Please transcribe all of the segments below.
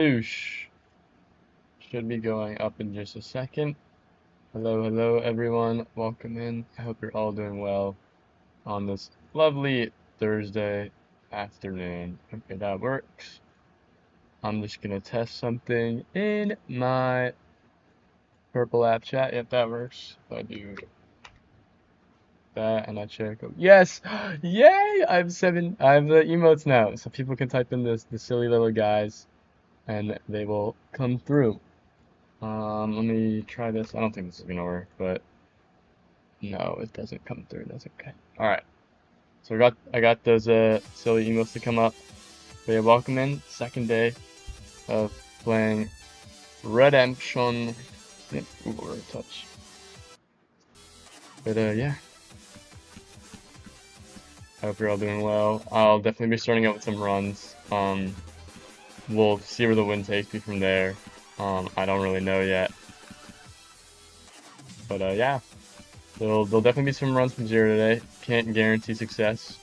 Boosh. Should be going up in just a second. Hello, everyone. Welcome in. I hope you're all doing well on this lovely Thursday afternoon. Okay, that works. I'm just gonna test something in my purple app chat. Yep, that works. If I do that and I check. Yes! Yay! I have the emotes now, so people can type in the silly little guys and they will come through. Let me try this. I don't think this is gonna work, but no, it doesn't come through. That's okay. All right. So I got those silly emails to come up. But yeah, welcome in. Second day of playing Redemption. Yep, Google touch. But yeah, I hope you're all doing well. I'll definitely be starting out with some runs. We'll see where the wind takes me from there. I don't really know yet. But yeah. There'll definitely be some runs from zero today. Can't guarantee success.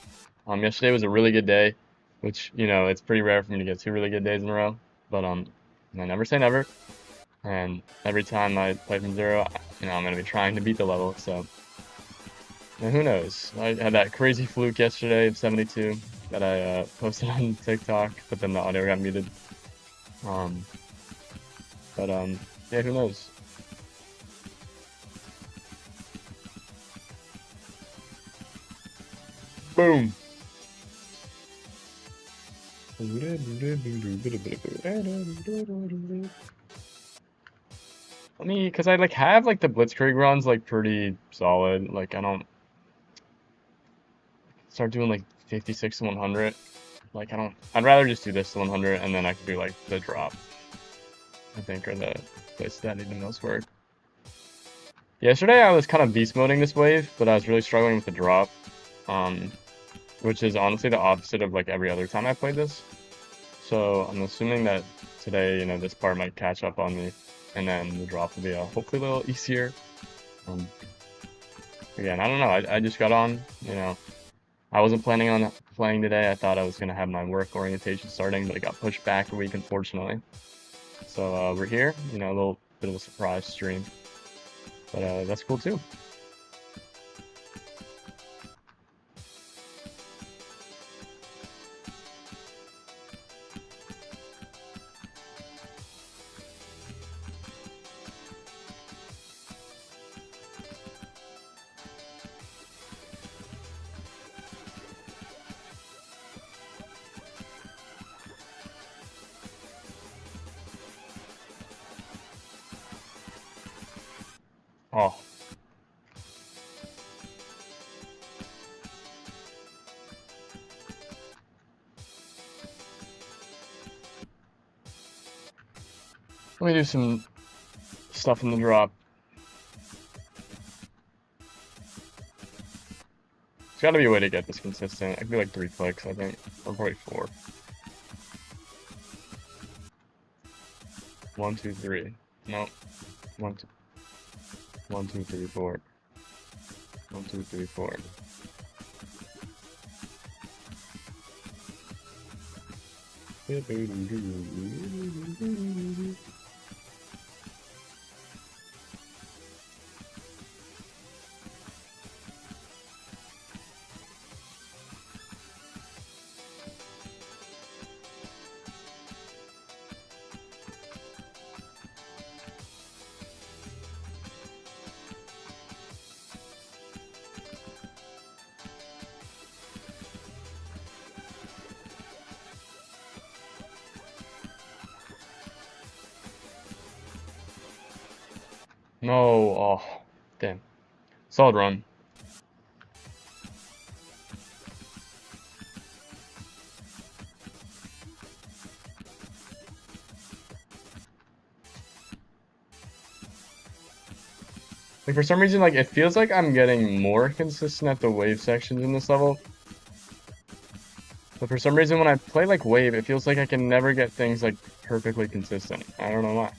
Yesterday was a really good day, which, it's pretty rare for me to get 2 really good days in a row. But I never say never. And every time I play from zero, I'm gonna be trying to beat the level. So, and who knows? I had that crazy fluke yesterday of 72 that I posted on TikTok, but then the audio got muted. Yeah, who knows? Boom. I mean, because I have the Blitzkrieg runs pretty solid. I don't start doing 56 to 100. I'd rather just do this to 100 and then I could do the drop. I think are the places that need the most work. Yesterday I was kind of beast moding this wave, but I was really struggling with the drop. Which is honestly the opposite of every other time I played this. So I'm assuming that today, this part might catch up on me, and then the drop will be hopefully a little easier. Again, I don't know. I just got on. I wasn't planning on playing today. I thought I was gonna have my work orientation starting, but it got pushed back a week, unfortunately. So we're here. A little bit of a surprise stream, but that's cool too. Oh. Let me do some stuff in the drop. There's gotta be a way to get this consistent. I could do 3 clicks, I think. Or probably 4. 1, 2, 3. No. 1, 2. 1, 2, 3, 4. 1, 2, 3, 4. No, oh, damn. Solid run. For some reason, it feels like I'm getting more consistent at the wave sections in this level. But for some reason, when I play wave, it feels like I can never get things perfectly consistent. I don't know why.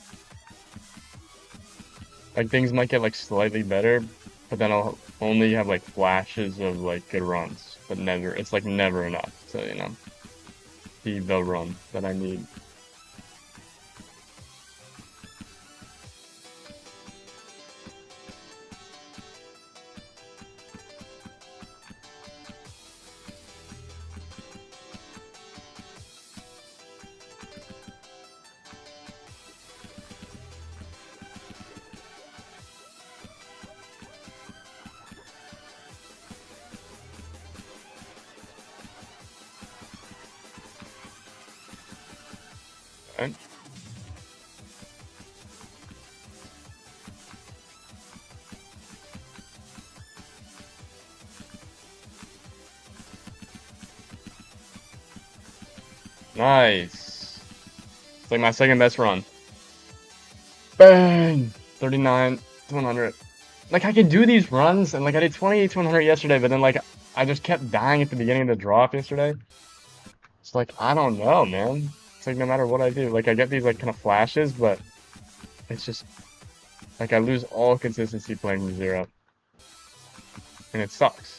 Things might get slightly better, but then I'll only have flashes of good runs, but never. It's never enough to be the run that I need. And nice. It's like my second best run. Bang! 39 to 100. Like, I can do these runs, and like I did 28 to 100 yesterday, but then like I just kept dying at the beginning of the drop yesterday. It's like, I don't know, man. It's like no matter what I do, like I get these like kind of flashes, but it's just like I lose all consistency playing from zero, and it sucks.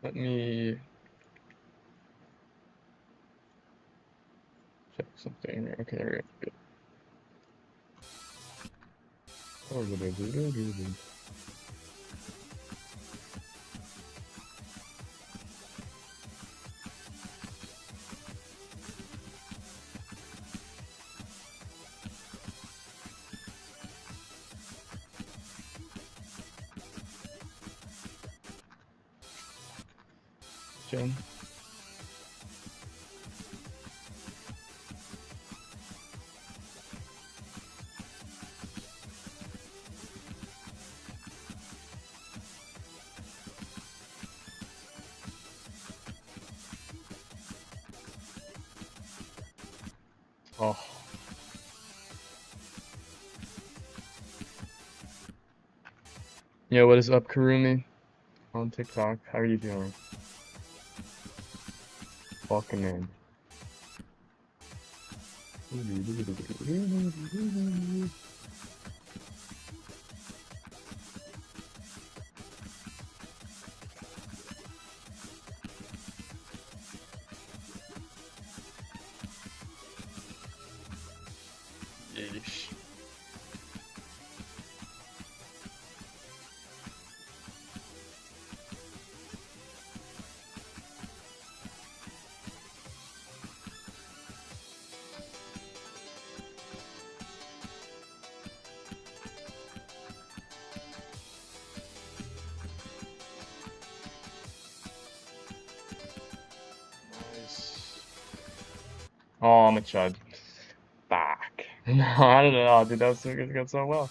Let me check something here. Okay, there we go. Jen. Oh. Yo, what is up, Karumi? On TikTok. How are you doing? Welcome in. Yeesh. Nice. Oh, I'm a chud. Back. No, I don't know, dude. That was going so well.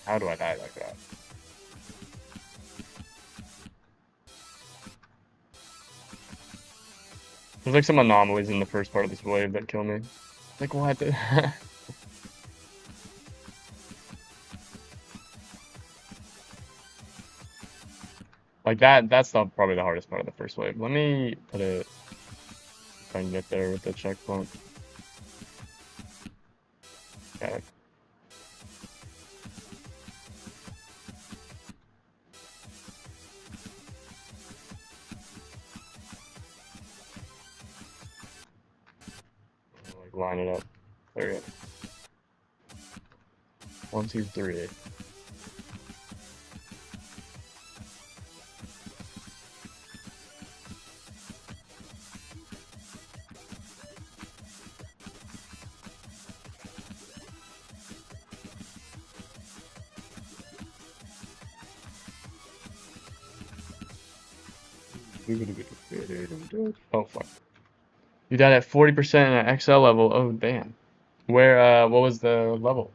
How do I die like that? There's like some anomalies in the first part of this wave that kill me. Like, what? Like that's not probably the hardest part of the first wave. Let me put it if I can get there with the checkpoint. Got it. Like line it up. There we go. 1, 2, 3. Oh fuck. You died at 40% at XL level. Oh damn. Where what was the level?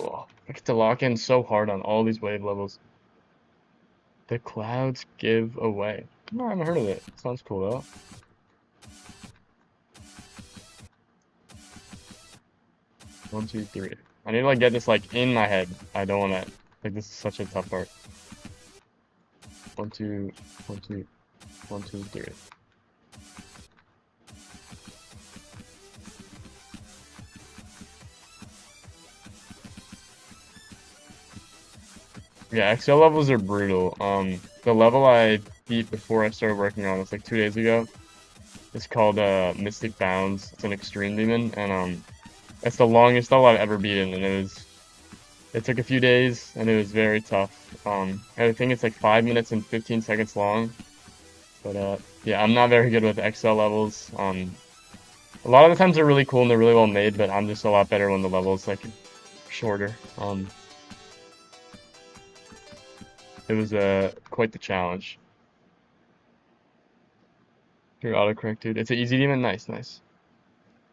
Oh, I get to lock in so hard on all these wave levels. The clouds give away. No, I haven't heard of it. Sounds cool though. One, two, three. I need to like get this like in my head. I don't want to. Like this is such a tough part. 1, 2, 1, 2, 1, 2, 3. Yeah, XL levels are brutal. The level I beat before I started working on this like 2 days ago. It's called Mystic Bounds. It's an extreme demon, and it's the longest level I've ever beaten, and it took a few days, and it was very tough. I think it's like 5 minutes and 15 seconds long. But yeah, I'm not very good with XL levels. A lot of the times they're really cool and they're really well made, but I'm just a lot better when the level's like shorter. It was quite the challenge. Your autocorrect, dude. It's an easy demon. Nice, nice.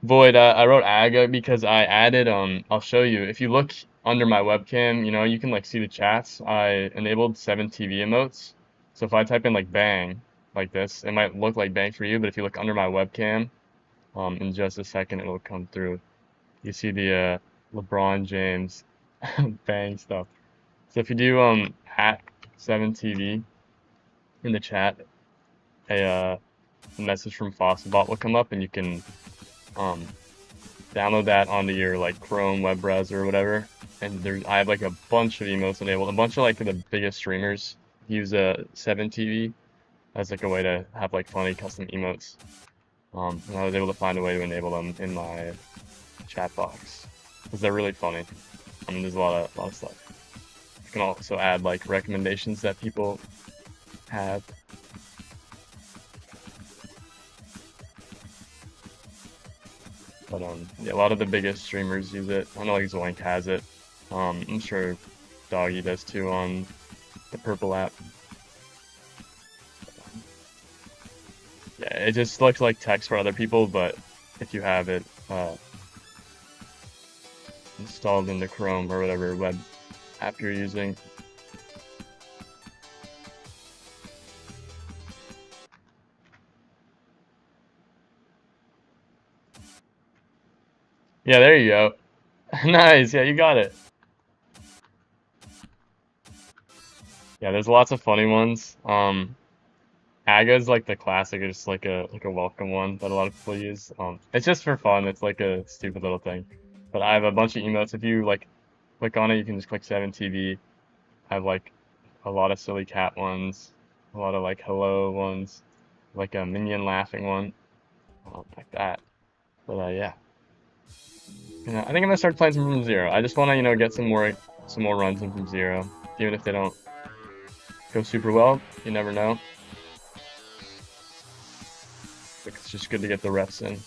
Void, I wrote Aga because I added, I'll show you. If you look under my webcam, you know, you can like see the chats. I enabled 7 TV emotes. So if I type in like bang, like this, it might look like bang for you, but if you look under my webcam, in just a second, it'll come through. You see the LeBron James bang stuff. So if you do at 7TV in the chat, a message from Fossilbot will come up, and you can um, download that onto your like Chrome web browser or whatever. And I have like a bunch of emotes enabled. A bunch of like the biggest streamers use a 7TV as like a way to have like funny custom emotes. And I was able to find a way to enable them in my chat box because they're really funny. There's a lot of stuff. You can also add like recommendations that people have. But yeah, a lot of the biggest streamers use it. I know like Zoink has it. I'm sure Doggy does too on the Purple app. Yeah, it just looks like text for other people, but if you have it installed into Chrome or whatever web app you're using. Yeah, there you go. Nice, yeah, you got it. Yeah, there's lots of funny ones. Aga's like the classic, it's just like a welcome one that a lot of people use. It's just for fun. It's like a stupid little thing. But I have a bunch of emotes. If you like click on it, you can just click 7TV. I have like a lot of silly cat ones, a lot of like hello ones, like a minion laughing one, like that. But yeah, I think I'm gonna start playing some from zero. I just wanna get some more runs in from zero, even if they don't go super well. You never know. It's just good to get the reps in.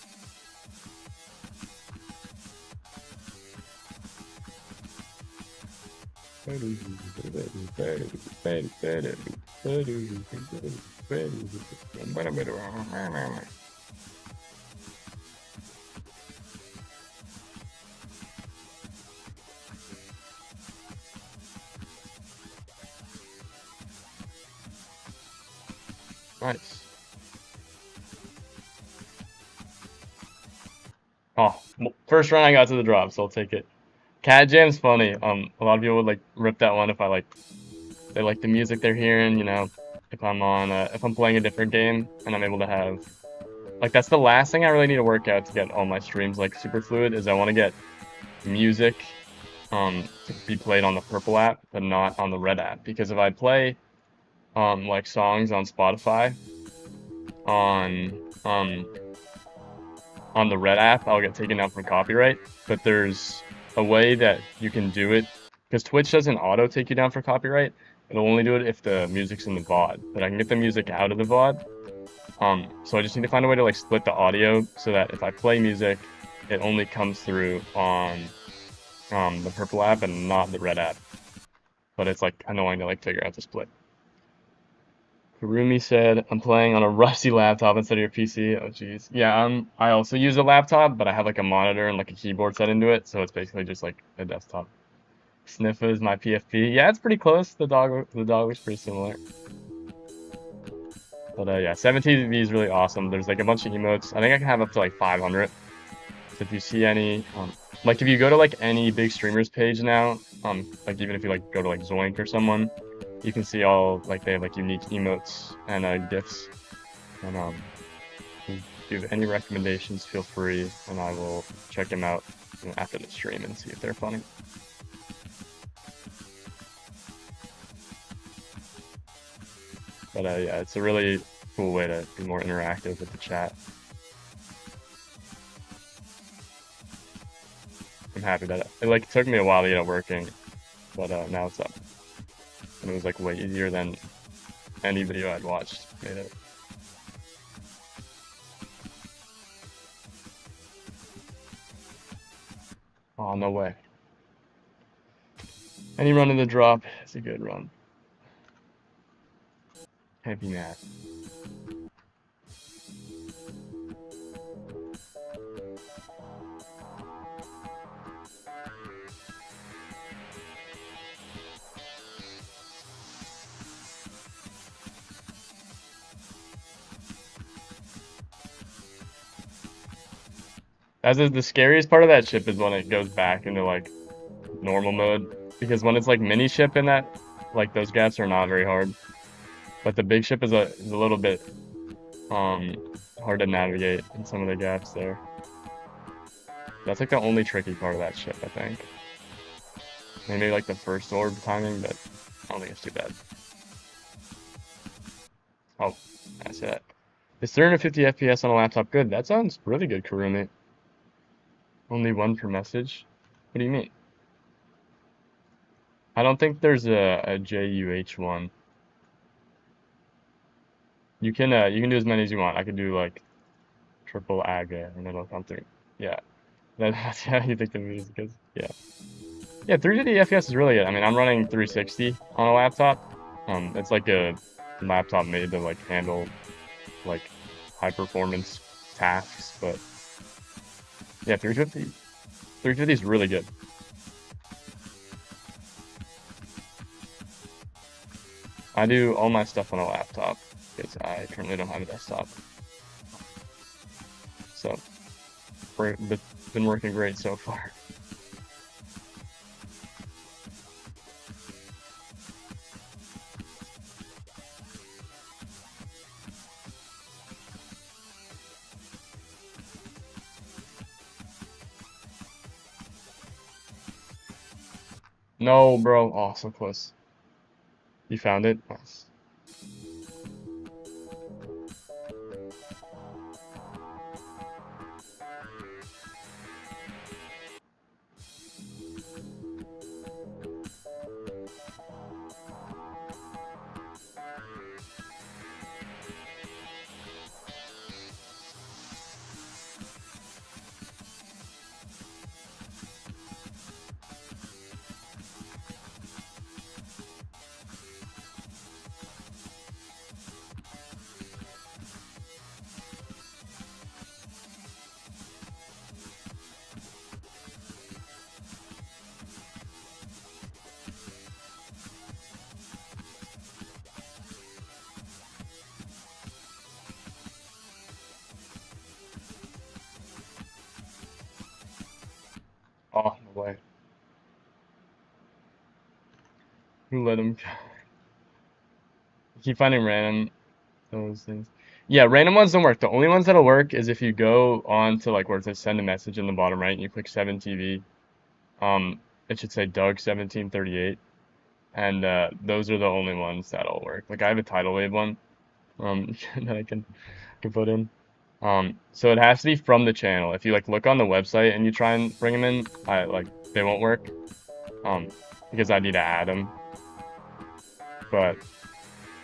Nice. Oh, first run I got to the drop, so I'll take it. Cat Jam's funny. A lot of people would like rip that one if they like the music they're hearing. If I'm playing a different game and I'm able to have like that's the last thing I really need to work out to get all my streams like super fluid is I want to get music to be played on the Purple app but not on the Red app, because if I play like songs on Spotify on the Red app, I'll get taken down for copyright. But there's a way that you can do it, because Twitch doesn't auto take you down for copyright. It'll only do it if the music's in the VOD, but I can get the music out of the VOD. So I just need to find a way to like split the audio so that if I play music, it only comes through on the Purple app and not the Red app. But it's like annoying to like figure out the split. Kurumi said, I'm playing on a rusty laptop instead of your PC. Oh, jeez. Yeah, I also use a laptop, but I have like a monitor and like a keyboard set into it, so it's basically just like a desktop. Sniffa is my PFP. Yeah, it's pretty close. The dog looks pretty similar. But yeah, 7TV is really awesome. There's like a bunch of emotes. I think I can have up to like 500. So if you see any, like if you go to like any big streamers page now, like even if you like go to like Zoink or someone, you can see all like they have like unique emotes and gifs. And if you have any recommendations, feel free, and I will check them out after the stream and see if they're funny. But yeah, it's a really cool way to be more interactive with the chat. I'm happy that it like took me a while to get it working, but now it's up. And it was like way easier than any video I'd watched made it. Oh, no way. Any run in the drop is a good run. Can't be mad. The scariest part of that ship is when it goes back into like normal mode, because when it's like mini ship in that, like those gaps are not very hard, but the big ship is a little bit hard to navigate in some of the gaps there. That's like the only tricky part of that ship, I think. Maybe like the first orb timing, but I don't think it's too bad. Oh, I see that. Is 350 FPS on a laptop good? That sounds really good, Kurumi. Only one per message? What do you mean? I don't think there's a JUH one. You can do as many as you want. I could do like triple aga and it'll come through. Yeah. That's how you think the music is. Yeah. Yeah, 350 FPS is really good. I mean, I'm running 360 on a laptop. It's like a laptop made to like handle like high performance tasks, but yeah, 350 is really good. I do all my stuff on a laptop because I currently don't have a desktop. So, it's been working great so far. No, bro. Oh, so close. You found it? Nice. Oh, no way. Who let him? Keep finding random those things. Yeah, random ones don't work. The only ones that'll work is if you go on to like where it says send a message in the bottom right and you click 7TV. It should say Doug 1738, and those are the only ones that'll work. Like I have a tidal wave one, that I can put in. So it has to be from the channel. If you like look on the website and you try and bring them in, they won't work. Because I need to add them. But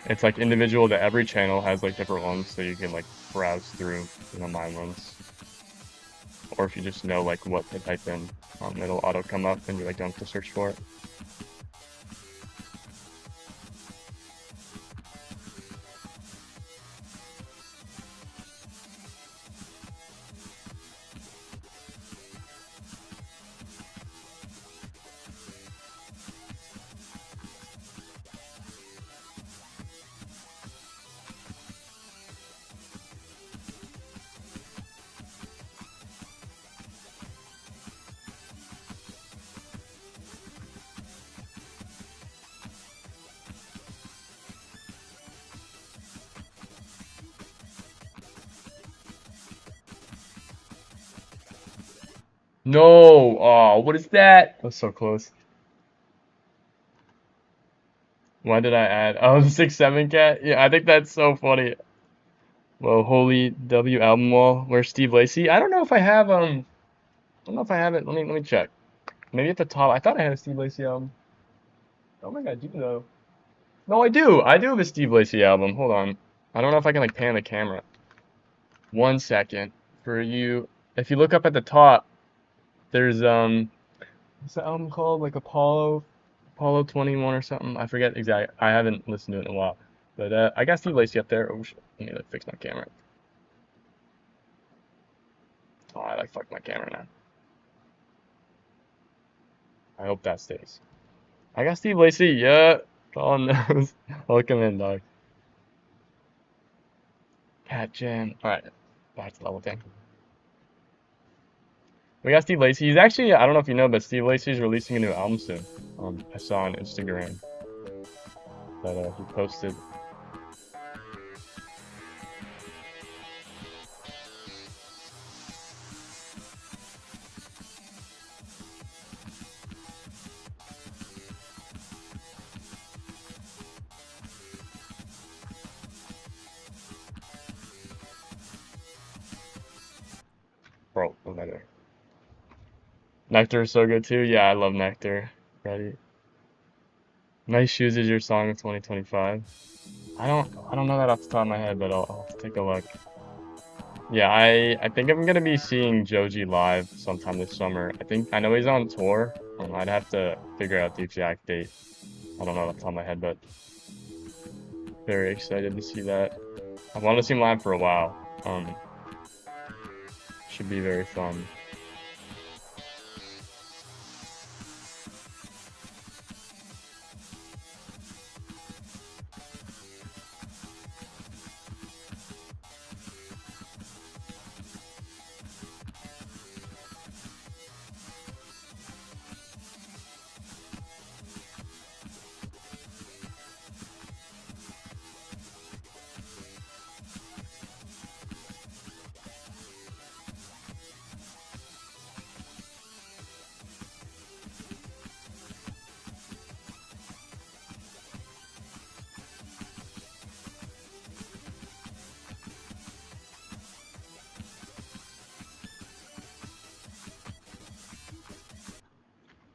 it's like individual to every channel has like different ones, so you can like browse through, my ones. Or if you just know like what to type in, it'll auto come up and you like don't have to search for it. No! Oh, what is that? That was so close. Why did I add? Oh, the 6'7" cat? Yeah, I think that's so funny. Well, Holy W album wall. Where's Steve Lacy? I don't know if I have I don't know if I have it. Let me check. Maybe at the top. I thought I had a Steve Lacy album. Oh my god, I do though. No, I do. I do have a Steve Lacy album. Hold on. I don't know if I can like pan the camera. 1 second. For you, if you look up at the top, there's what's the album called? Like Apollo 21 or something. I forget exactly. I haven't listened to it in a while. But I got Steve Lacy up there. Oh shit. Let me like fix my camera. Oh, I like fucked my camera now. I hope that stays. I got Steve Lacy. Yeah. Oh no. Welcome in, dog. Cat Jam. Alright. Back to level 10. We got Steve Lacy. He's actually, I don't know if you know, but Steve Lacy is releasing a new album soon. I saw on Instagram that he posted. Bro, no matter. Nectar is so good too. Yeah, I love Nectar. Ready? Nice Shoes is your song of 2025. I don't know that off the top of my head, but I'll take a look. Yeah, I think I'm gonna be seeing Joji live sometime this summer. I know he's on tour. I'd have to figure out the exact date. I don't know off the top of my head, but very excited to see that. I wanted to see him live for a while. Should be very fun.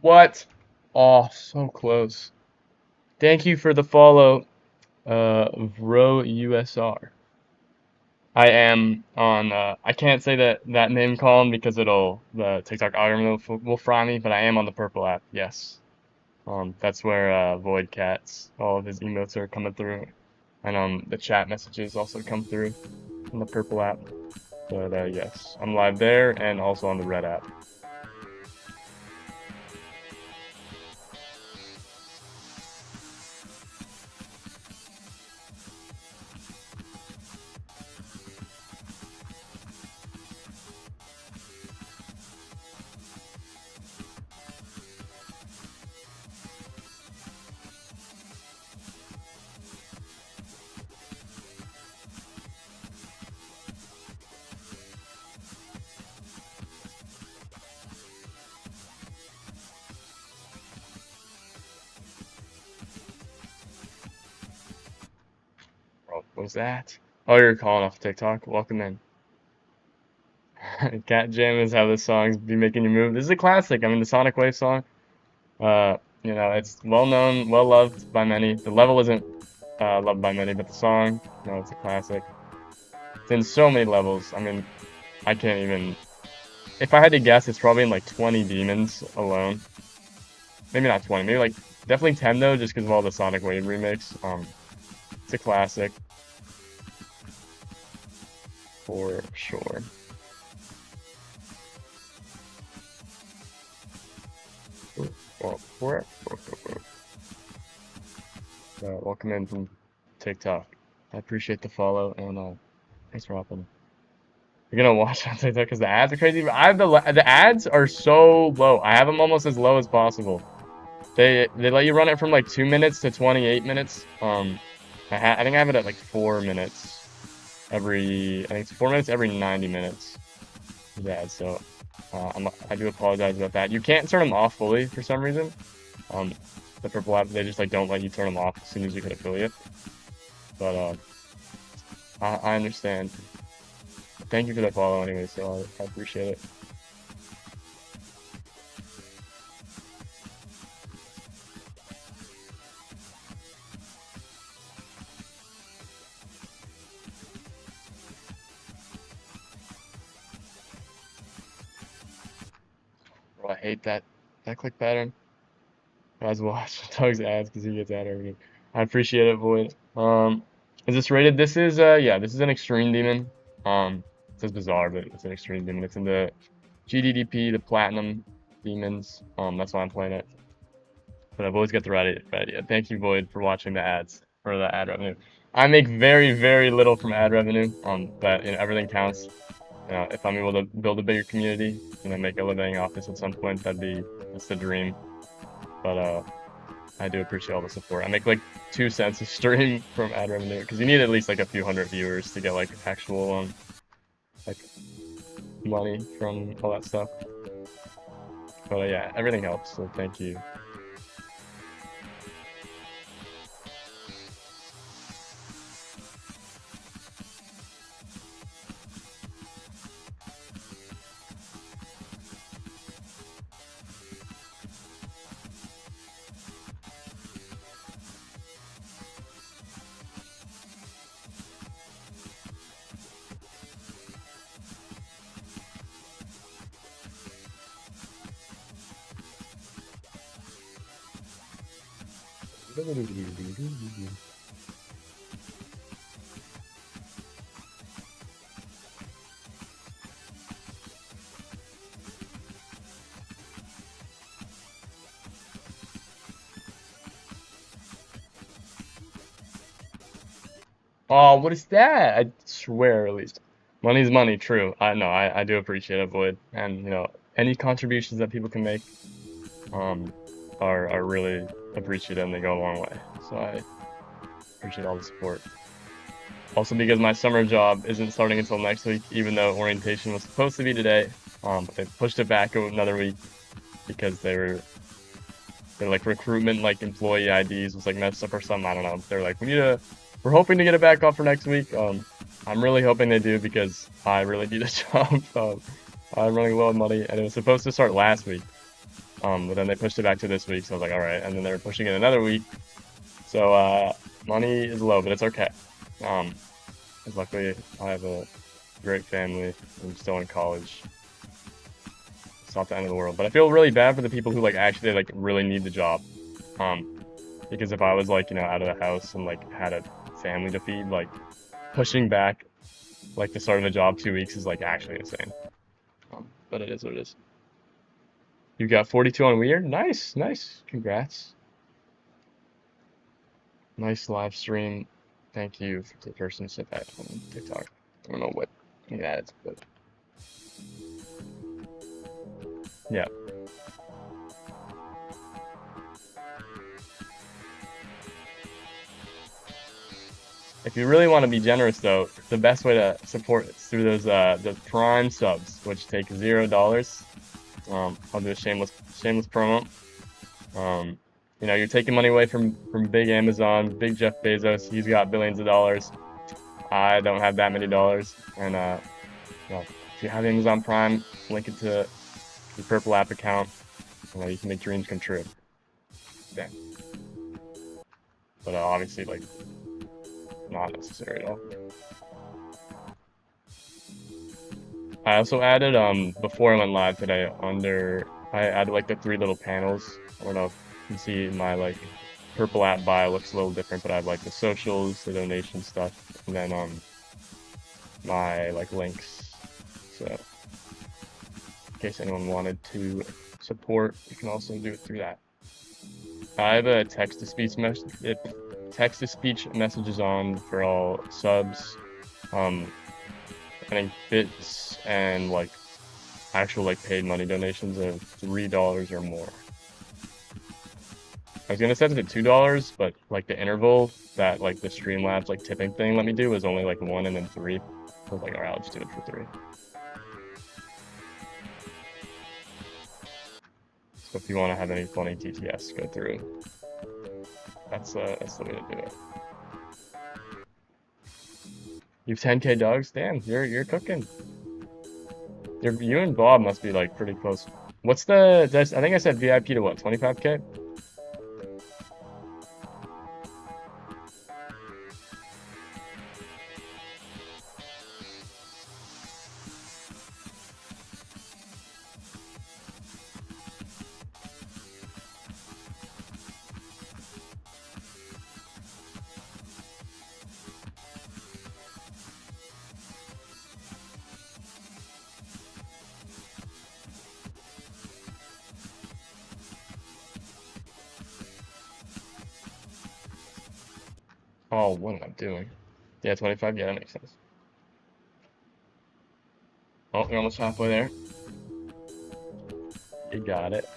What? Oh, so close. Thank you for the follow, Vro USR. I am on, I can't say that name column because the TikTok algorithm will fry me, but I am on the purple app, yes. That's where, Void Cats, all of his emotes are coming through. And, the chat messages also come through on the purple app. But, yes, I'm live there and also on the red app. What was that? Oh, you're calling off TikTok? Welcome in. Cat Jam is how the songs be making you move. This is a classic. I mean, the Sonic Wave song. It's well known, well loved by many. The level isn't loved by many, but the song, it's a classic. It's in so many levels. I mean, I can't even. If I had to guess, it's probably in like 20 demons alone. Maybe not 20, maybe like definitely 10 though, just because of all the Sonic Wave remakes. It's a classic for sure. Welcome in from TikTok. I appreciate the follow and thanks for hopping. You're gonna watch on TikTok because the ads are crazy. But the ads are so low. I have them almost as low as possible. They let you run it from like 2 minutes to 28 minutes. I think I have it at like 4 minutes I think it's 4 minutes every 90 minutes. Yeah, so I do apologize about that. You can't turn them off fully for some reason. the purple app, they just like don't let you turn them off as soon as you hit affiliate. But I understand. Thank you for the follow anyway, so I appreciate it. Bro, I hate that click pattern. Guys, watch Doug's ads because he gets ad revenue. I appreciate it, Void. Is this rated? This is yeah, this is an extreme demon. It says bizarre, but it's an extreme demon. It's in the GDDP, the platinum demons. That's why I'm playing it. But I've always got the right idea. Thank you, Void, for watching the ads or the ad revenue. I make very, very little from ad revenue. But you know, everything counts. You know, if I'm able to build a bigger community, you know, make a living off this at some point, that's the dream. But I do appreciate all the support. I make like 2 cents a stream from ad revenue because you need at least like a few hundred viewers to get like actual like money from all that stuff. But yeah, everything helps. So thank you. Oh, what is that? I swear, at least. Money's money, true. I do appreciate it, Void. And, you know, any contributions that people can make are really appreciated and they go a long way. So I appreciate all the support. Also, because my summer job isn't starting until next week, even though orientation was supposed to be today, but they pushed it back another week because their like recruitment, like employee IDs was like messed up or something. I don't know. They're like, we're hoping to get it back up for next week. I'm really hoping they do because I really need a job. I'm running low on money, and it was supposed to start last week. But then they pushed it back to this week, so I was like, all right. And then they were pushing it another week. So money is low, but it's okay. Because luckily I have a great family. I'm still in college. It's not the end of the world. But I feel really bad for the people who like actually like really need the job. Because if I was like, you know, out of the house and like had a family to feed, like pushing back like the start of a job 2 weeks is like actually insane. But it is what it is. You got 42 on Weird? Nice, nice. Congrats. Nice live stream. Thank you for the person who said that on TikTok. I don't know what that is, but yeah. If you really want to be generous, though, the best way to support is through those the Prime subs, which take $0. I'll do a shameless promo. You know, you're taking money away from big Amazon, big Jeff Bezos. He's got billions of dollars. I don't have that many dollars. And you know, if you have Amazon Prime, link it to your Purple app account. You know, you can make dreams come true. Yeah. But obviously, like, not necessary at all. I also added before I went live today I added like the 3 little panels. I don't know if you can see my like Purple app bio looks a little different, but I have like the socials, the donation stuff, and then my like links. So in case anyone wanted to support, you can also do it through that. I have a text-to-speech messages on for all subs. I think bits and like actual like paid money donations of $3 or more. I was gonna set it to $2, but like the interval that like the Streamlabs like tipping thing let me do was only like 1 and then 3. So I was like, alright, I'll just do it for 3. So if you want to have any funny TTS, go through That's the way to do it. You have 10K dogs? Damn, you're cooking. You and Bob must be like pretty close. What's the? I think I said VIP to what? 25K? Oh, what am I doing? Yeah, 25. Yeah, that makes sense. Oh, you're almost halfway there. You got it.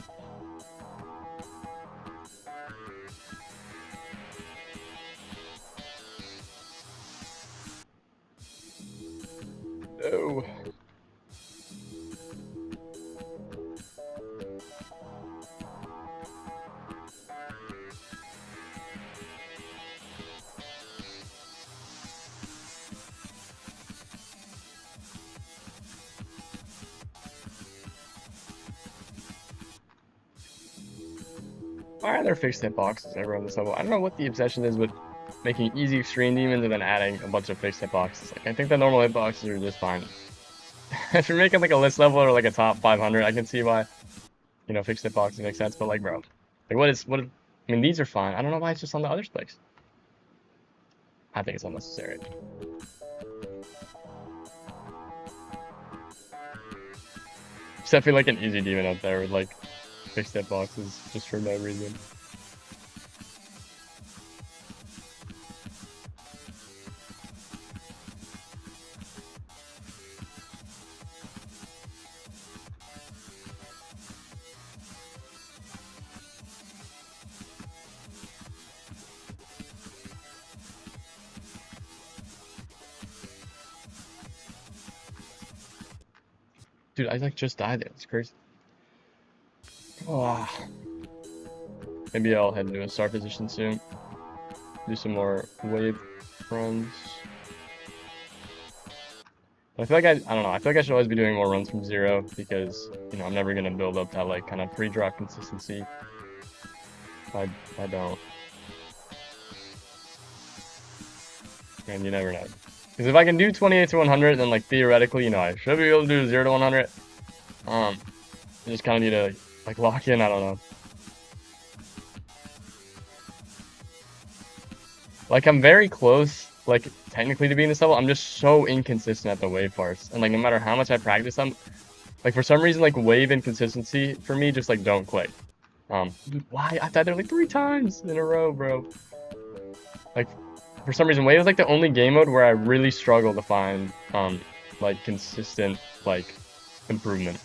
No. Why are there fixed hitboxes ever on this level? I don't know what the obsession is with making easy extreme demons and then adding a bunch of fixed hitboxes. Like, I think the normal hitboxes are just fine. If you're making like a list level or like a top 500, I can see why, you know, fixed hitboxes make sense. But like, bro, like I mean, these are fine. I don't know why it's just on the other spikes. I think it's unnecessary. It's definitely like an easy demon out there with like fixed hitboxes just for no reason. Dude, I like just died there. It's crazy. Oh. Maybe I'll head into a start position soon. Do some more wave runs. But I feel like I don't know. I feel like I should always be doing more runs from 0 because, you know, I'm never gonna build up that like kind of pre-draw consistency. I don't. And you never know. Because if I can do 28 to 100, then like theoretically, you know, I should be able to do 0 to 100. You just kind of need to like lock in. I don't know. Like I'm very close, like technically to being this level. I'm just so inconsistent at the wave parts, and like no matter how much I practice them, like for some reason, like wave and consistency for me just like don't click. Why? I've died there like 3 times in a row, bro. Like for some reason, wave is like the only game mode where I really struggle to find like consistent like improvement.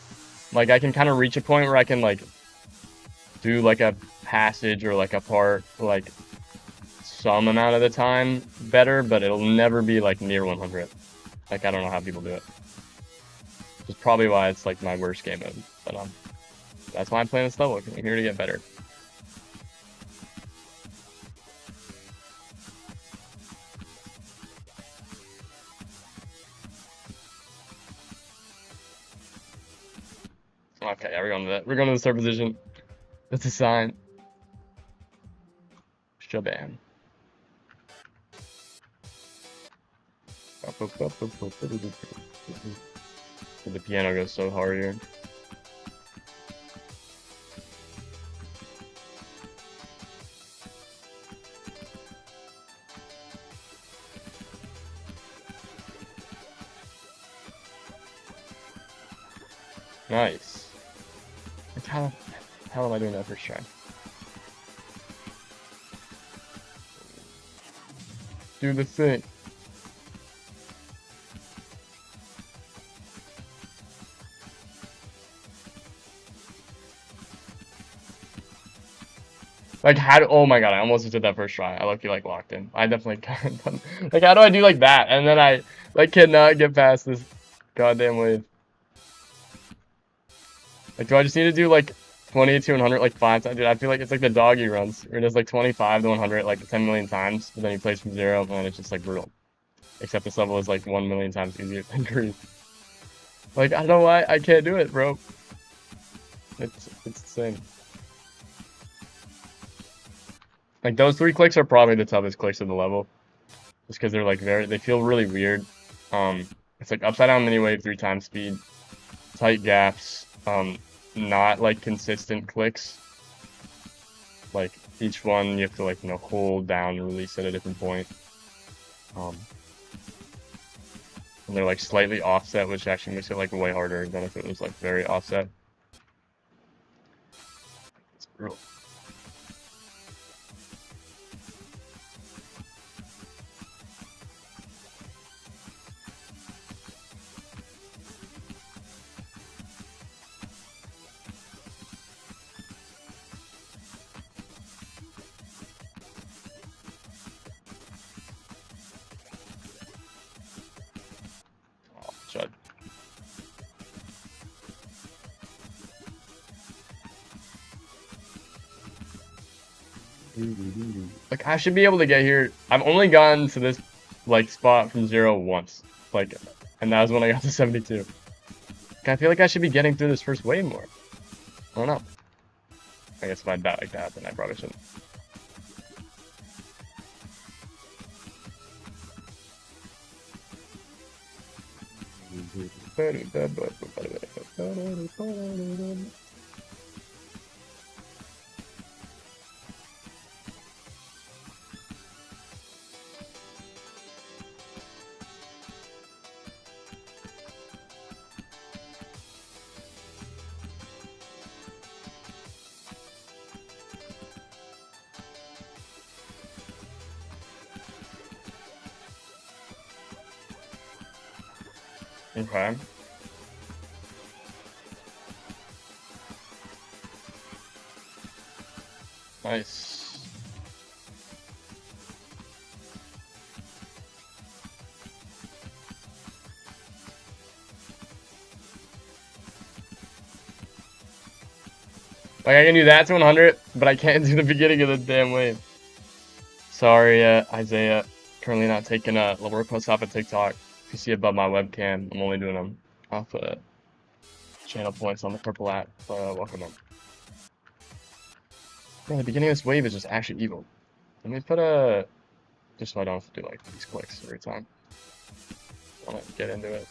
Like I can kind of reach a point where I can like do like a passage or like a part like some amount of the time better, but it'll never be like near 100. Like I don't know how people do it. Which is probably why it's like my worst game mode. But that's why I'm playing this level. I'm here to get better. Okay, yeah, we're going to that. We're going to the start position. That's a sign. Shabam. The piano goes so hard here. Nice. How the hell am I doing that first try? Do the thing. Like how oh my god, I almost did that first try. I lucky like locked in. I definitely can't. Like how do I do like that? And then I like cannot get past this goddamn wave. Like do I just need to do like 20 to 100 like 5 times. Dude, I feel like it's like the dog he runs. Where it does like 25 to 100 like 10 million times, but then he plays from 0, and it's just like brutal. Except this level is like 1 million times easier than Greece. Like, I don't know why I can't do it, bro. It's insane. Like, those 3 clicks are probably the toughest clicks of the level. Just because they're like they feel really weird. It's like upside down mini wave 3 times speed, tight gaps, not like consistent clicks. Like each one you have to like hold down and release at a different point. And they're like slightly offset, which actually makes it like way harder than if it was like very offset. It's brutal. Oh, Chud. Like I should be able to get here. I've only gotten to this like spot from 0 once. Like, and that was when I got to 72. Like, I feel like I should be getting through this first wave more. I don't know. I guess if I bet like that, then I probably shouldn't. Okay. Nice. Like I can do that to 100, but I can't do the beginning of the damn wave. Sorry, Isaiah. Currently not taking little requests off of TikTok. If you see above my webcam, I'm only doing them off channel points on the purple app. Welcome them. Man, the beginning of this wave is just actually evil. Let me put just so I don't have to do like these clicks every time. I want to get into it.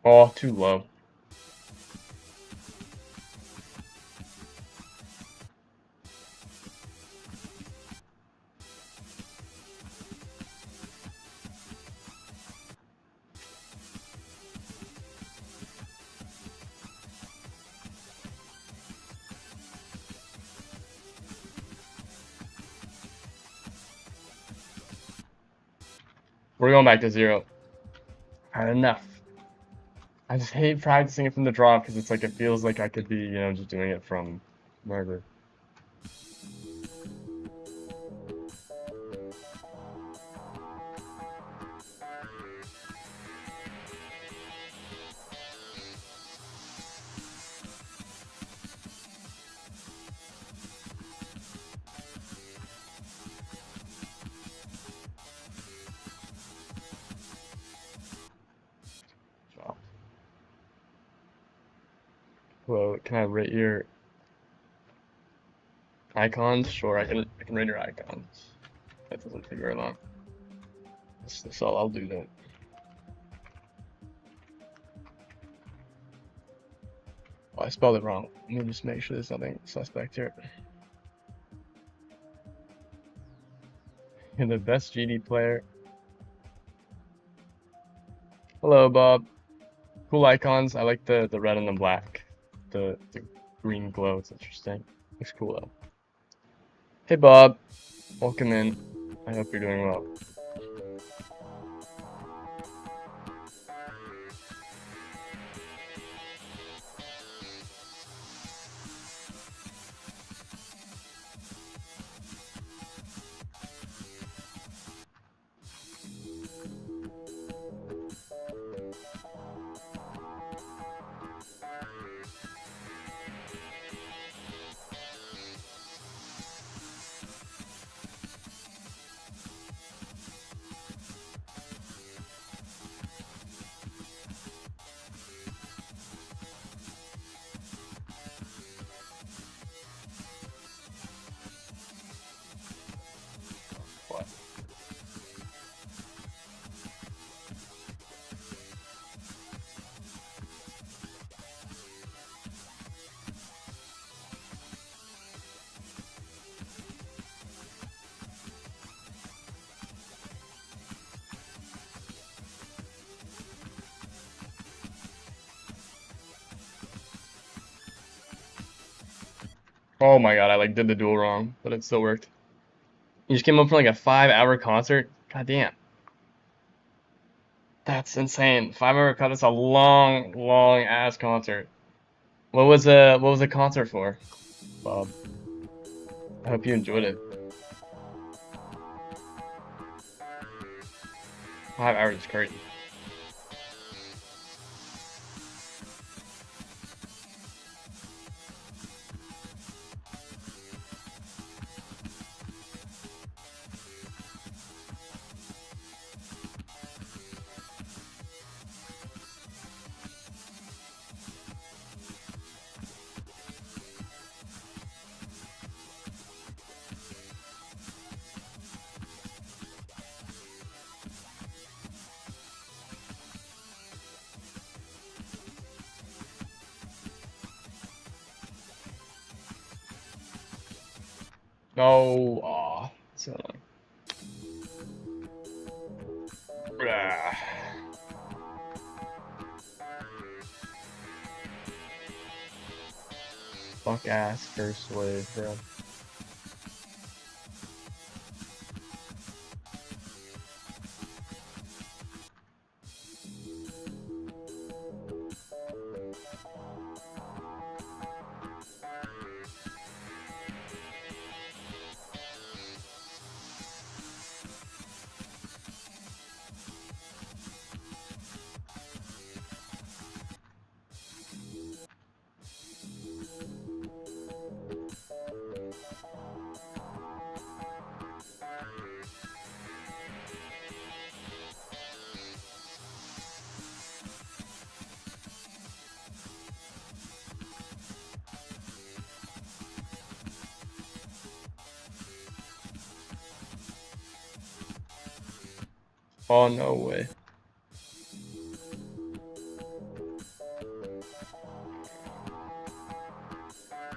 Oh, too low. We're going back to 0. Alright, enough. I just hate practicing it from the drop because it's like it feels like I could be, just doing it from wherever. Well, can I rate your Icons? Sure, I can read your icons. That doesn't take very long. So I'll do that. Oh, I spelled it wrong. Let me just make sure there's nothing suspect here. You're the best GD player. Hello, Bob. Cool icons. I like the red and the black. The green glow. It's interesting. Looks cool though. Hey, Bob. Welcome in. I hope you're doing well. What? Oh my god, I like did the duel wrong, but it still worked. You just came up from like a 5-hour concert? God damn. That's insane. 5-hour cut, that's a long ass concert. What was the concert for, Bob? I hope you enjoyed it. 5 hours is crazy. No, aw, so annoying. Blah. Fuck ass first wave, bro. Oh, no way.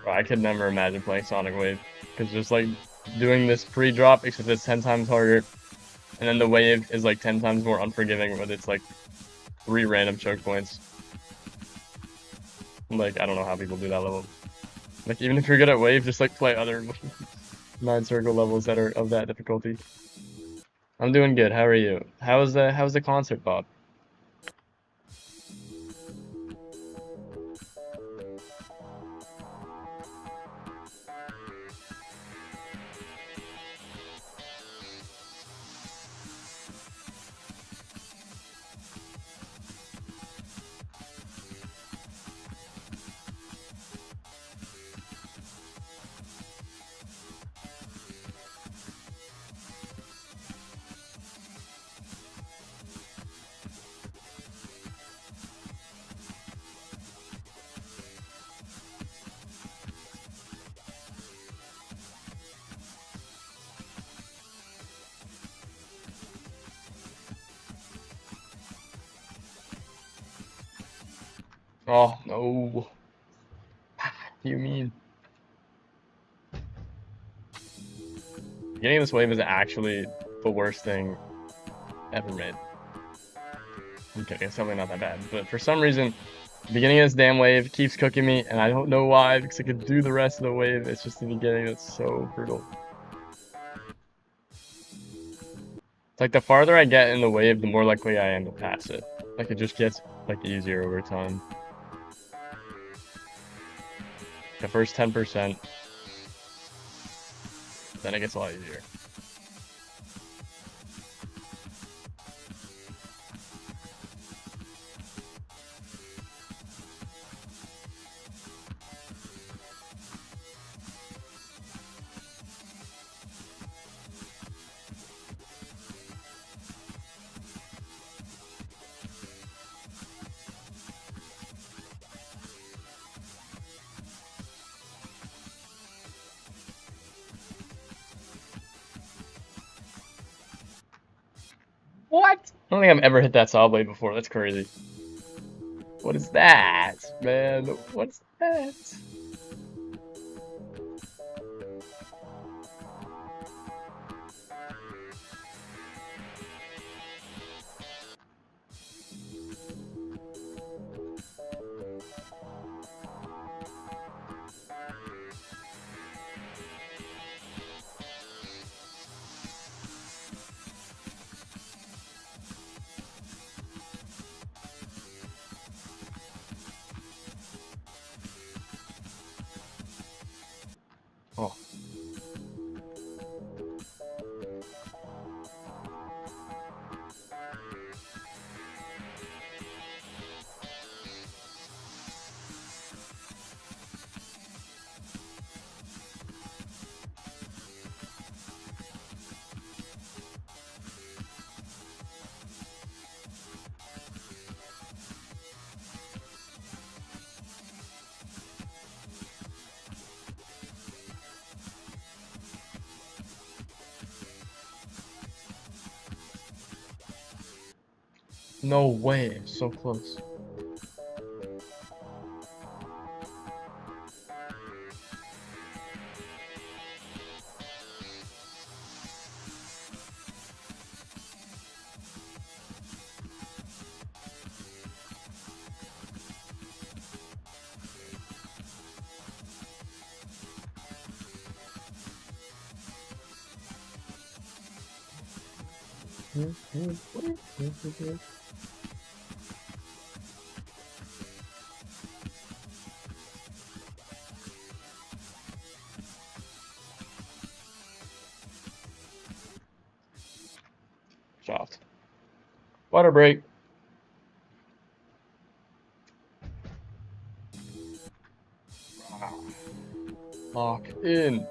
Bro, I could never imagine playing Sonic Wave. Because just like doing this pre-drop, except it's 10 times harder. And then the wave is like 10 times more unforgiving with its like 3 random choke points. Like, I don't know how people do that level. Like, even if you're good at wave, just like play other 9 circle levels that are of that difficulty. I'm doing good. How are you? How's the concert, Bob? Oh, no. What do you mean? Getting this wave is actually the worst thing ever made. I'm kidding, it's probably not that bad. But for some reason, the beginning of this damn wave keeps cooking me, and I don't know why, because I could do the rest of the wave. It's just the beginning that's so brutal. It's like the farther I get in the wave, the more likely I am to pass it. Like it just gets like easier over time. The first 10%, then it gets a lot easier. What? I don't think I've ever hit that saw blade before. That's crazy. What is that, man? What's that? Oh. No way, so close. Soft. Water break. Lock in.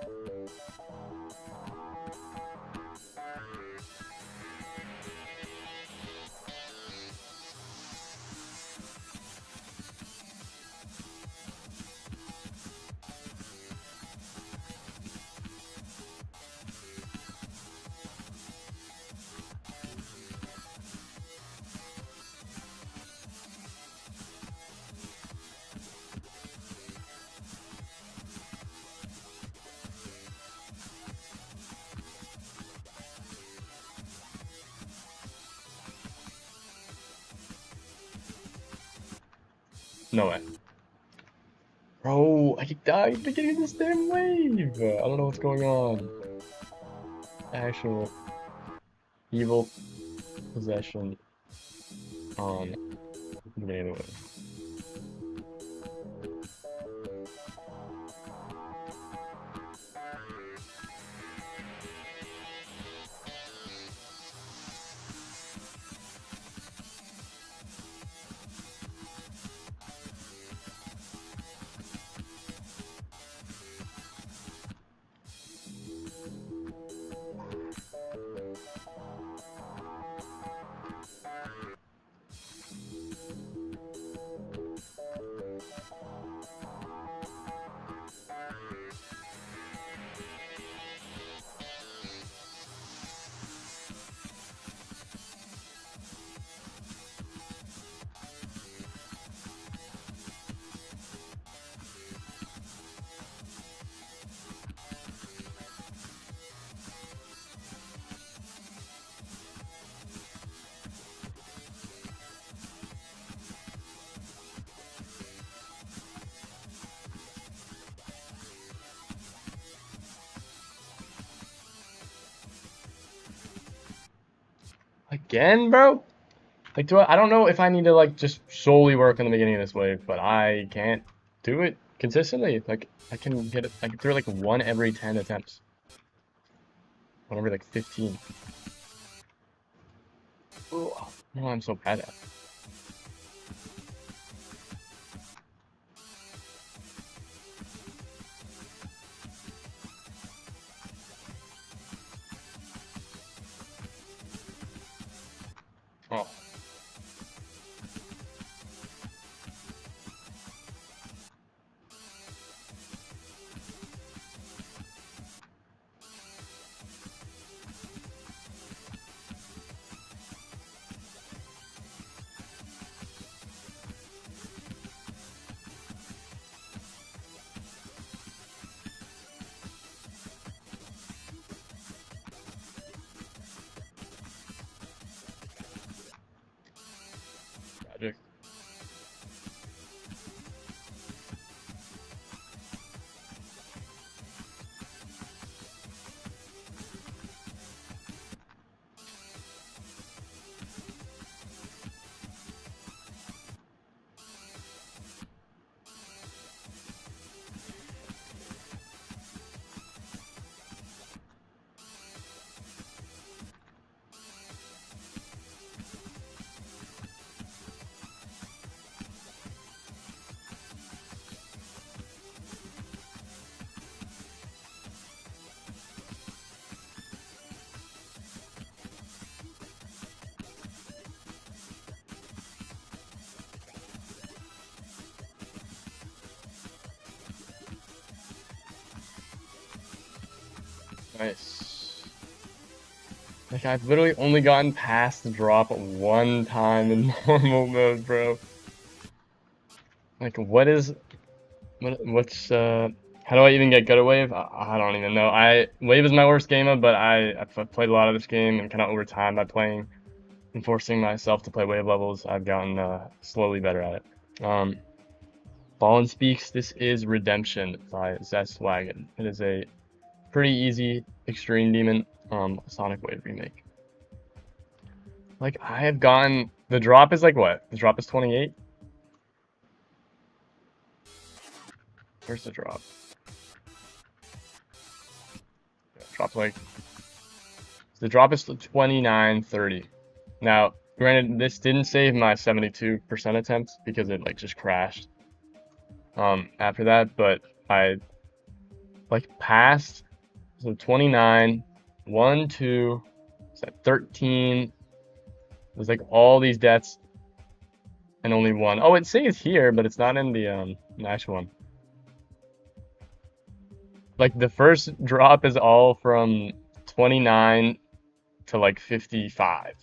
No way. Bro, I died at the beginning of this damn wave. I don't know what's going on. Actual evil possession on the beginning of the wave. again, bro? Like, I don't know if I need to, like, just solely work on the beginning of this wave, but I can't do it consistently. Like, I can get it, I can throw like one every 10 attempts. One every like 15. Oh, I'm so bad at it. Oh. Tragic. Nice. Like, I've literally only gotten past the drop one time in normal mode, bro. Like, how do I even get good at Wave? I don't even know. Wave is my worst game mode, but I've played a lot of this game, and kind of over time by playing and forcing myself to play Wave levels, I've gotten slowly better at it. Ballin Speaks, this is Redemption by Zest Wagon. It is a pretty easy Extreme Demon Sonic Wave remake. Like, I have gotten, the drop is like what? The drop is 28? Where's the drop? Yeah, drop like, the drop is 29.30. Now, granted, this didn't save my 72% attempts because it like just crashed after that, but I like passed, so 29, 1, 2, is that 13? There's like all these deaths and only one. Oh, it saves here, but it's not in the actual one. Like the first drop is all from 29 to like 55.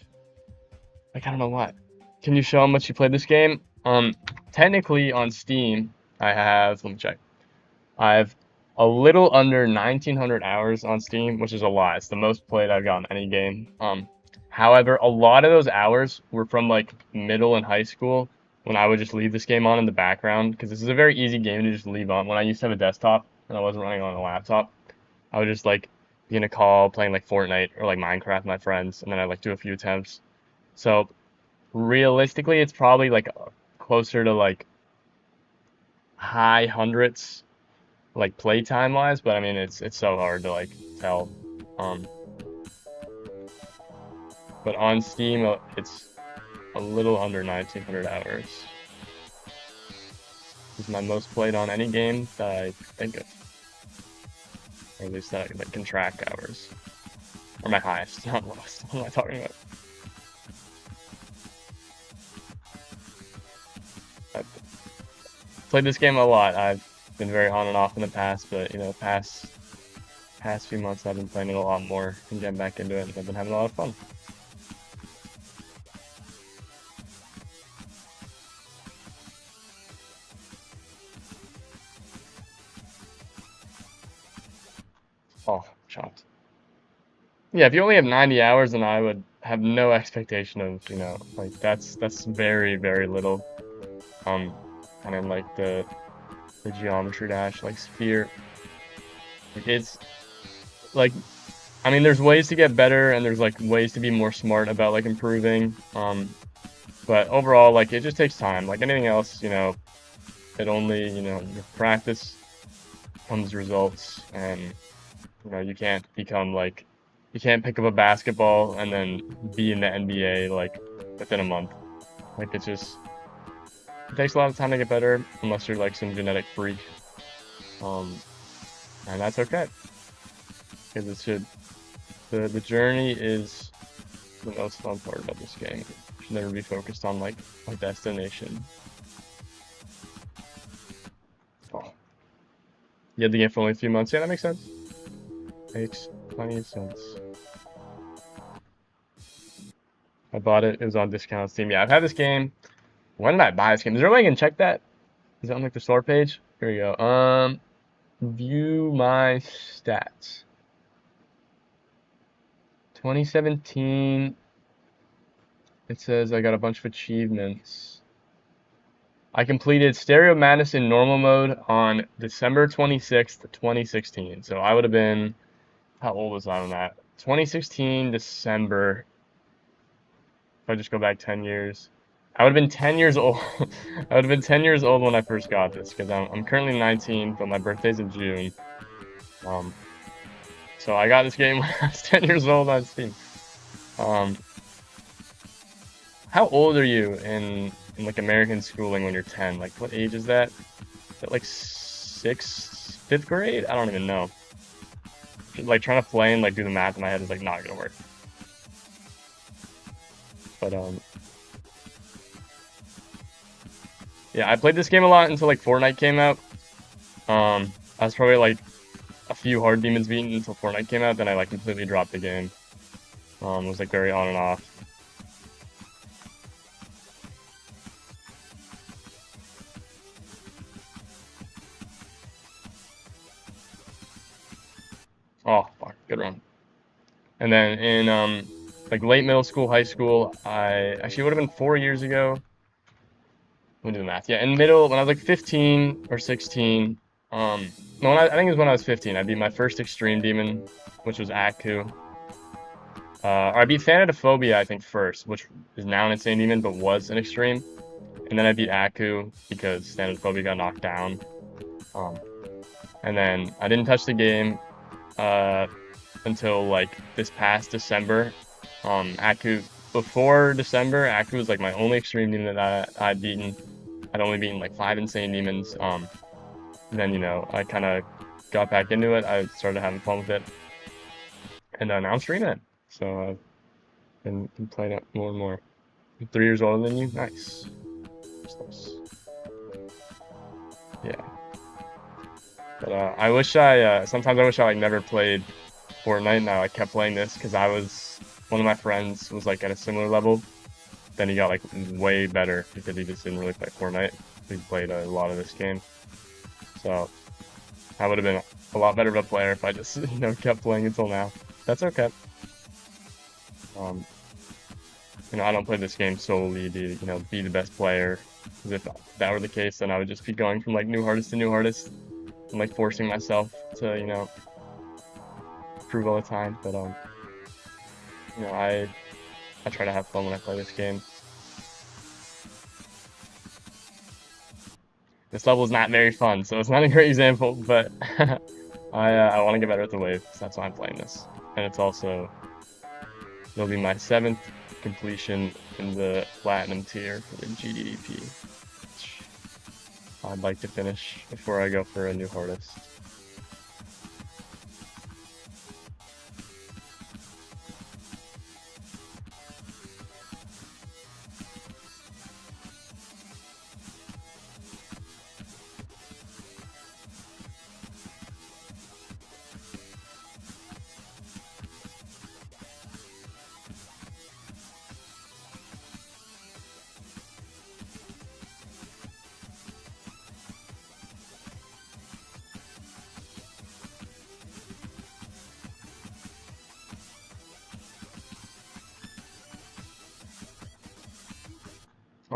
Like, I don't know what. Can you show how much you played this game? Technically on Steam, I have, let me check. I have a little under 1,900 hours on Steam, which is a lot. It's the most played I've gotten any game. However, a lot of those hours were from like middle and high school when I would just leave this game on in the background because this is a very easy game to just leave on. When I used to have a desktop and I wasn't running on a laptop, I would just like be in a call playing like Fortnite or like Minecraft with my friends, and then I'd like do a few attempts. So realistically, it's probably like closer to like high hundreds, like playtime wise. But I mean, it's so hard to like tell. But on Steam, it's a little under 1,900 hours. This is my most played on any game that I think of, or at least that I can track hours. Or my highest, not lowest. What am I talking about? I've played this game a lot. I've been very on and off in the past, but you know, past few months I've been playing it a lot more and getting back into it, and I've been having a lot of fun. Oh, chopped. Yeah, if you only have 90 hours, then I would have no expectation of, you know, like that's very, very little. Kind of like the geometry dash, like sphere. Like it's like I mean, there's ways to get better, and there's like ways to be more smart about like improving. But overall, like it just takes time. Like anything else, it only, with practice comes results, and you can't become like, you can't pick up a basketball and then be in the NBA like within a month. Like it takes a lot of time to get better, unless you're like some genetic freak. And that's okay, because the journey is the most fun part of this game. You should never be focused on like a destination. Oh. You had the game for only a few months. Yeah, that makes sense. Makes plenty of sense. I bought it. It was on discount on Steam. Yeah, I've had this game. When did I buy this game? Is there a way I can check that? Is it on like the store page? Here we go. View my stats. 2017. It says I got a bunch of achievements. I completed Stereo Madness in normal mode on December 26th, 2016. So I would have been, how old was I on that? 2016 December. If I just go back 10 years, I would have been 10 years old. I would have been 10 years old when I first got this, because I'm currently 19, but my birthday's in June. So I got this game when I was 10 years old on Steam. How old are you in like American schooling when you're 10? Like what age is that? Is that like 5th grade? I don't even know. Like trying to play and like do the math in my head is like not gonna work. But yeah, I played this game a lot until like Fortnite came out. I was probably like a few hard demons beaten until Fortnite came out, then I like completely dropped the game. It was like very on and off. Oh, fuck, good run. And then in like late middle school, high school, I actually would have been 4 years ago. Let me do the math. Yeah, in middle, when I was like 15 or 16, no, I think it was when I was 15, I beat my first extreme demon, which was Aku. Or I beat Thanatophobia, I think, first, which is now an insane demon, but was an extreme. And then I beat Aku because Thanatophobia got knocked down. And then I didn't touch the game until like this past December. Aku, before December, Aku was like my only extreme demon that I'd beaten. I'd only beaten like 5 insane demons. Then, I kind of got back into it. I started having fun with it. And now I'm streaming it. So I've been playing it more and more. I'm 3 years older than you? Nice. Nice. Yeah. But sometimes I wish I like never played Fortnite. Now I kept playing this because one of my friends was like at a similar level. Then he got like way better because he just didn't really play Fortnite. He played a lot of this game. So I would have been a lot better of a player if I just, kept playing until now. That's okay. I don't play this game solely to, be the best player. Because if that were the case, then I would just be going from like new hardest to new hardest and like forcing myself to, improve all the time. But I try to have fun when I play this game. This level is not very fun, so it's not a great example, but I want to get better at the wave, so that's why I'm playing this. And it'll be my 7th completion in the platinum tier for the GDDP, which I'd like to finish before I go for a new hardest.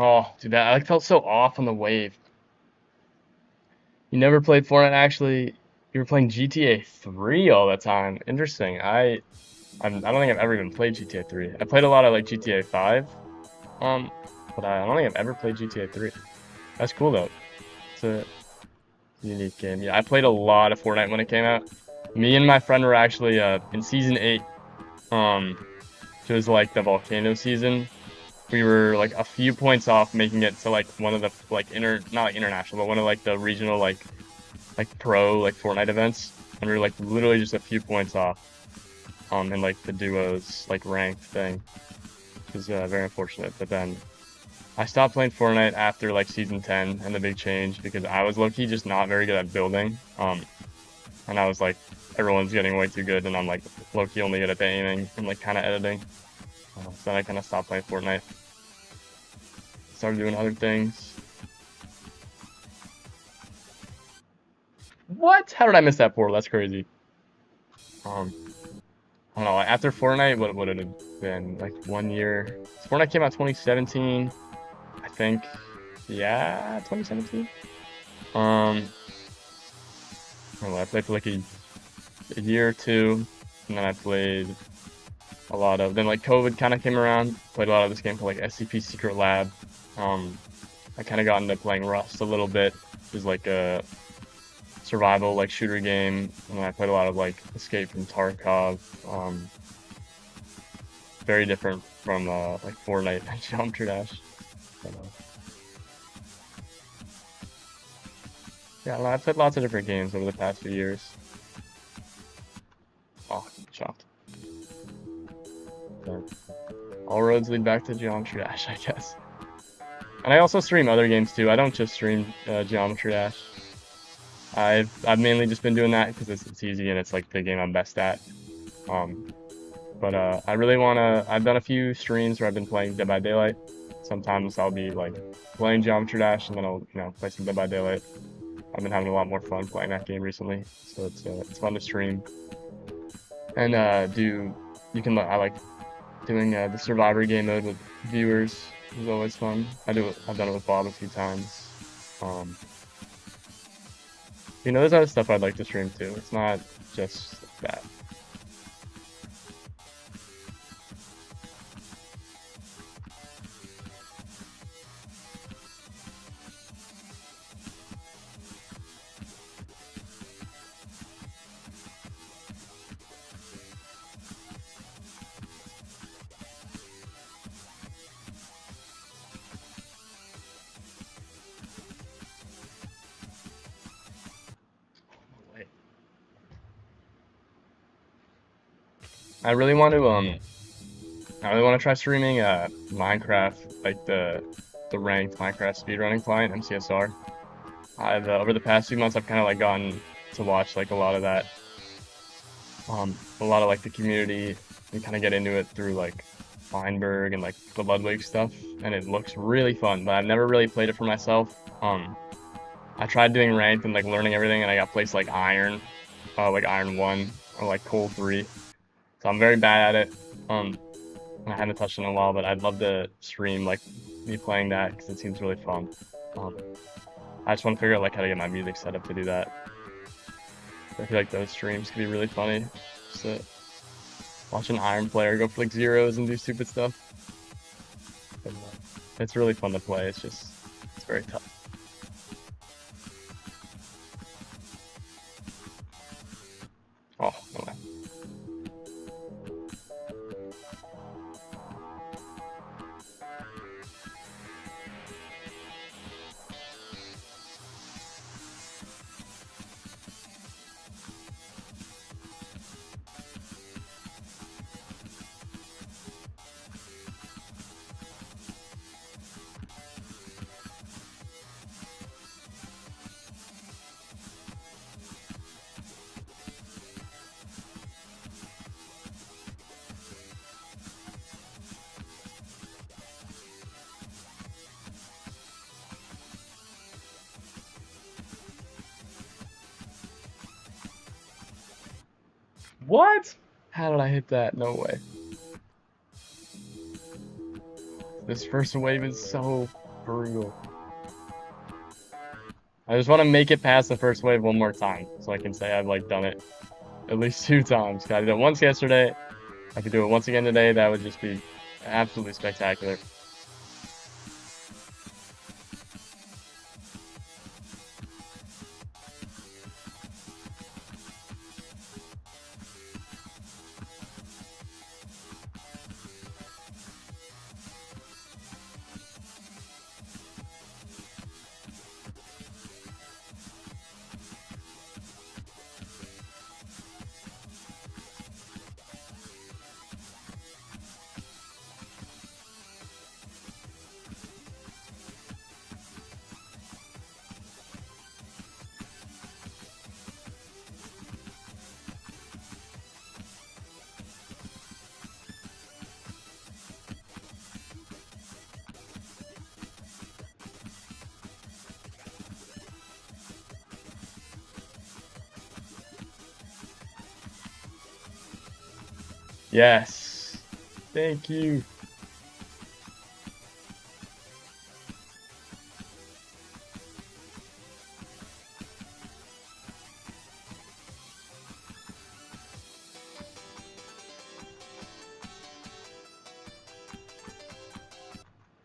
Oh, dude, I felt so off on the wave. You never played Fortnite, actually? You were playing GTA 3 all the time. Interesting. I don't think I've ever even played GTA 3. I played a lot of like GTA 5, um, but I don't think I've ever played GTA 3. That's cool though. It's a unique game. Yeah, I played a lot of Fortnite when it came out. Me and my friend were actually in season 8, which was like the volcano season. We were like a few points off making it to like one of the like not like international, but one of like the regional like pro like Fortnite events, and we were like literally just a few points off in like the duos like ranked thing, which was very unfortunate. But then I stopped playing Fortnite after like season 10 and the big change because I was low-key just not very good at building. And I was like, everyone's getting way too good, and I'm like low-key only good at the aiming and like kind of editing. So then I kind of stopped playing Fortnite. Started doing other things. What? How did I miss that portal? That's crazy. I don't know. After Fortnite, what would it have been? Like 1 year? Fortnite came out 2017, I think. Yeah, 2017. I don't know, I played for like a year or two, and then I played a lot of. Then like COVID kind of came around. Played a lot of this game called like SCP Secret Lab. I kind of got into playing Rust a little bit. It was like a survival like shooter game, and I played a lot of like Escape from Tarkov. Very different from like Fortnite and Geometry Dash. But, yeah, I played lots of different games over the past few years. Oh, shocked. But all roads lead back to Geometry Dash, I guess. And I also stream other games too. I don't just stream Geometry Dash. I've mainly just been doing that because it's easy and it's like the game I'm best at. But I really wanna. I've done a few streams where I've been playing Dead by Daylight. Sometimes I'll be like playing Geometry Dash and then I'll play some Dead by Daylight. I've been having a lot more fun playing that game recently, so it's fun to stream. And I like doing the Survivor game mode with viewers. It's always fun. I've done it with Bob a few times. There's other stuff I'd like to stream too. It's not just that. I really want to try streaming Minecraft, like the ranked Minecraft speedrunning client, MCSR. I've over the past few months I've kind of like gotten to watch like a lot of that, a lot of like the community, and kind of get into it through like Feinberg and like the Ludwig stuff, and it looks really fun. But I've never really played it for myself. I tried doing ranked and like learning everything, and I got placed like Iron 1 or like Coal 3. So I'm very bad at it. I haven't touched it in a while, but I'd love to stream like me playing that because it seems really fun. I just want to figure out like how to get my music set up to do that. I feel like those streams could be really funny. Just to watch an Iron player go for like zeros and do stupid stuff. But, it's really fun to play. It's very tough. Oh, no way. What? How did I hit that? No way. This first wave is so brutal. I just want to make it past the first wave one more time, so I can say I've like done it at least 2 times. 'Cause I did it once yesterday. I could do it once again today. That would just be absolutely spectacular. Yes. Thank you.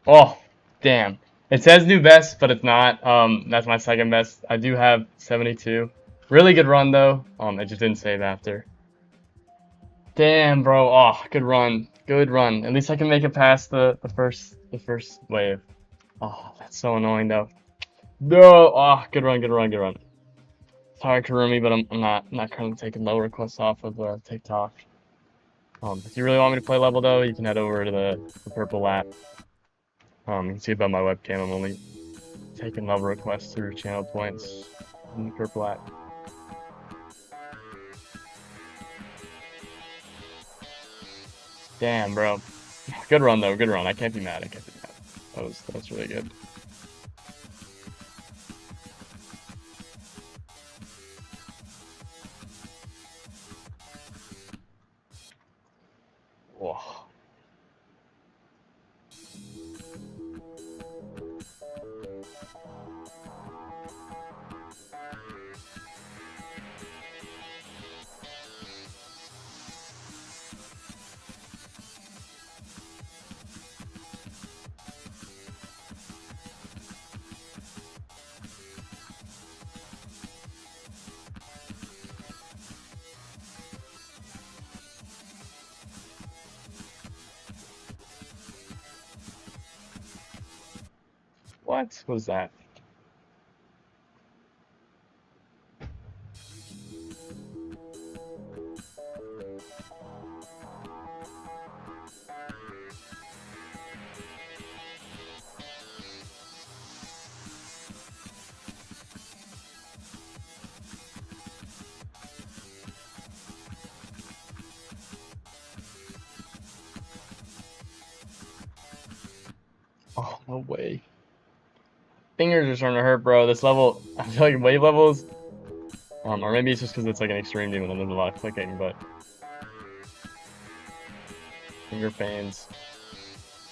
Oh, damn. It says new best, but it's not. That's my second best. I do have 72. Really good run though. It just didn't save after. Damn, bro. Oh, good run. Good run. At least I can make it past the first wave. Oh, that's so annoying though. No. Oh, good run, good run, good run. Sorry, Karumi, but I'm not currently taking low requests off of TikTok. If you really want me to play level though, you can head over to the purple lap. You can see above my webcam, I'm only taking level requests through channel points in the purple app. Damn, bro. Good run though, good run. I can't be mad. I can't be mad. That was really good. Whoa. What was that? Oh, no way. Fingers are starting to hurt, bro. This level, I feel like wave levels, or maybe it's just because it's like an extreme demon and there's a lot of clicking, but finger pains,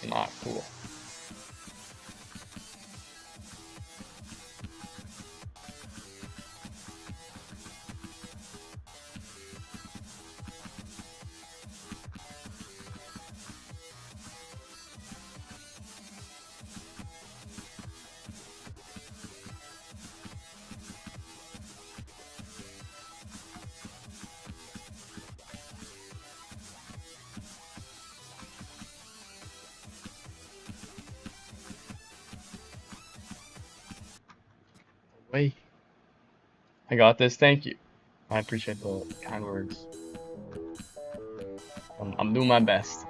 not cool. Wait, I got this. Thank you. I appreciate the kind words. I'm doing my best.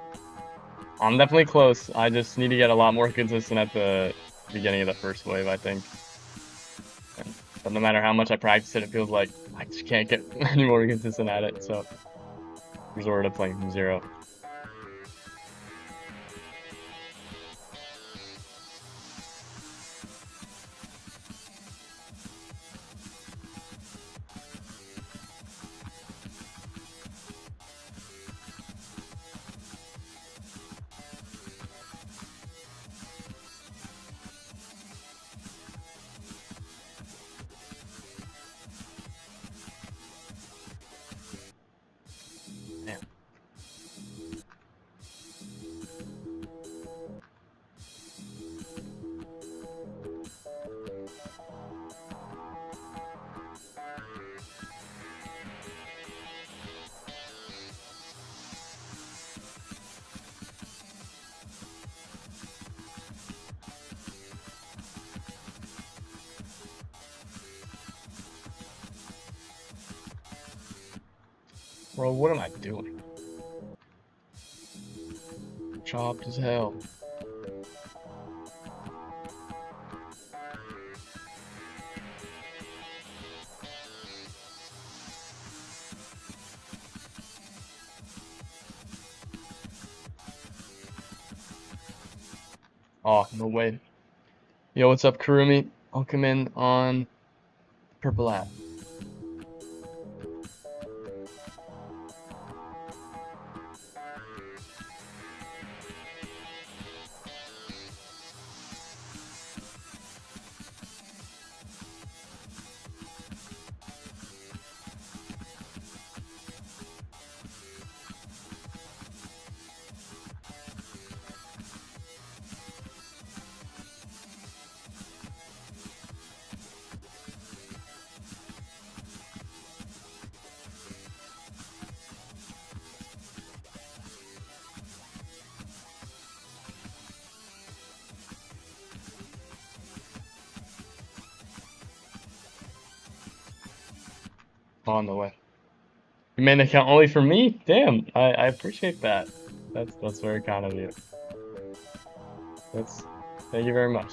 I'm definitely close. I just need to get a lot more consistent at the beginning of the first wave, I think. But no matter how much I practice it, it feels like I just can't get any more consistent at it, so resort to playing from zero. Bro, what am I doing? Chopped as hell. Oh, no way. Yo, what's up, Kurumi? I'll come in on purple app. On the way. You made an account only for me? Damn, I appreciate that. That's very kind of you. Thank you very much.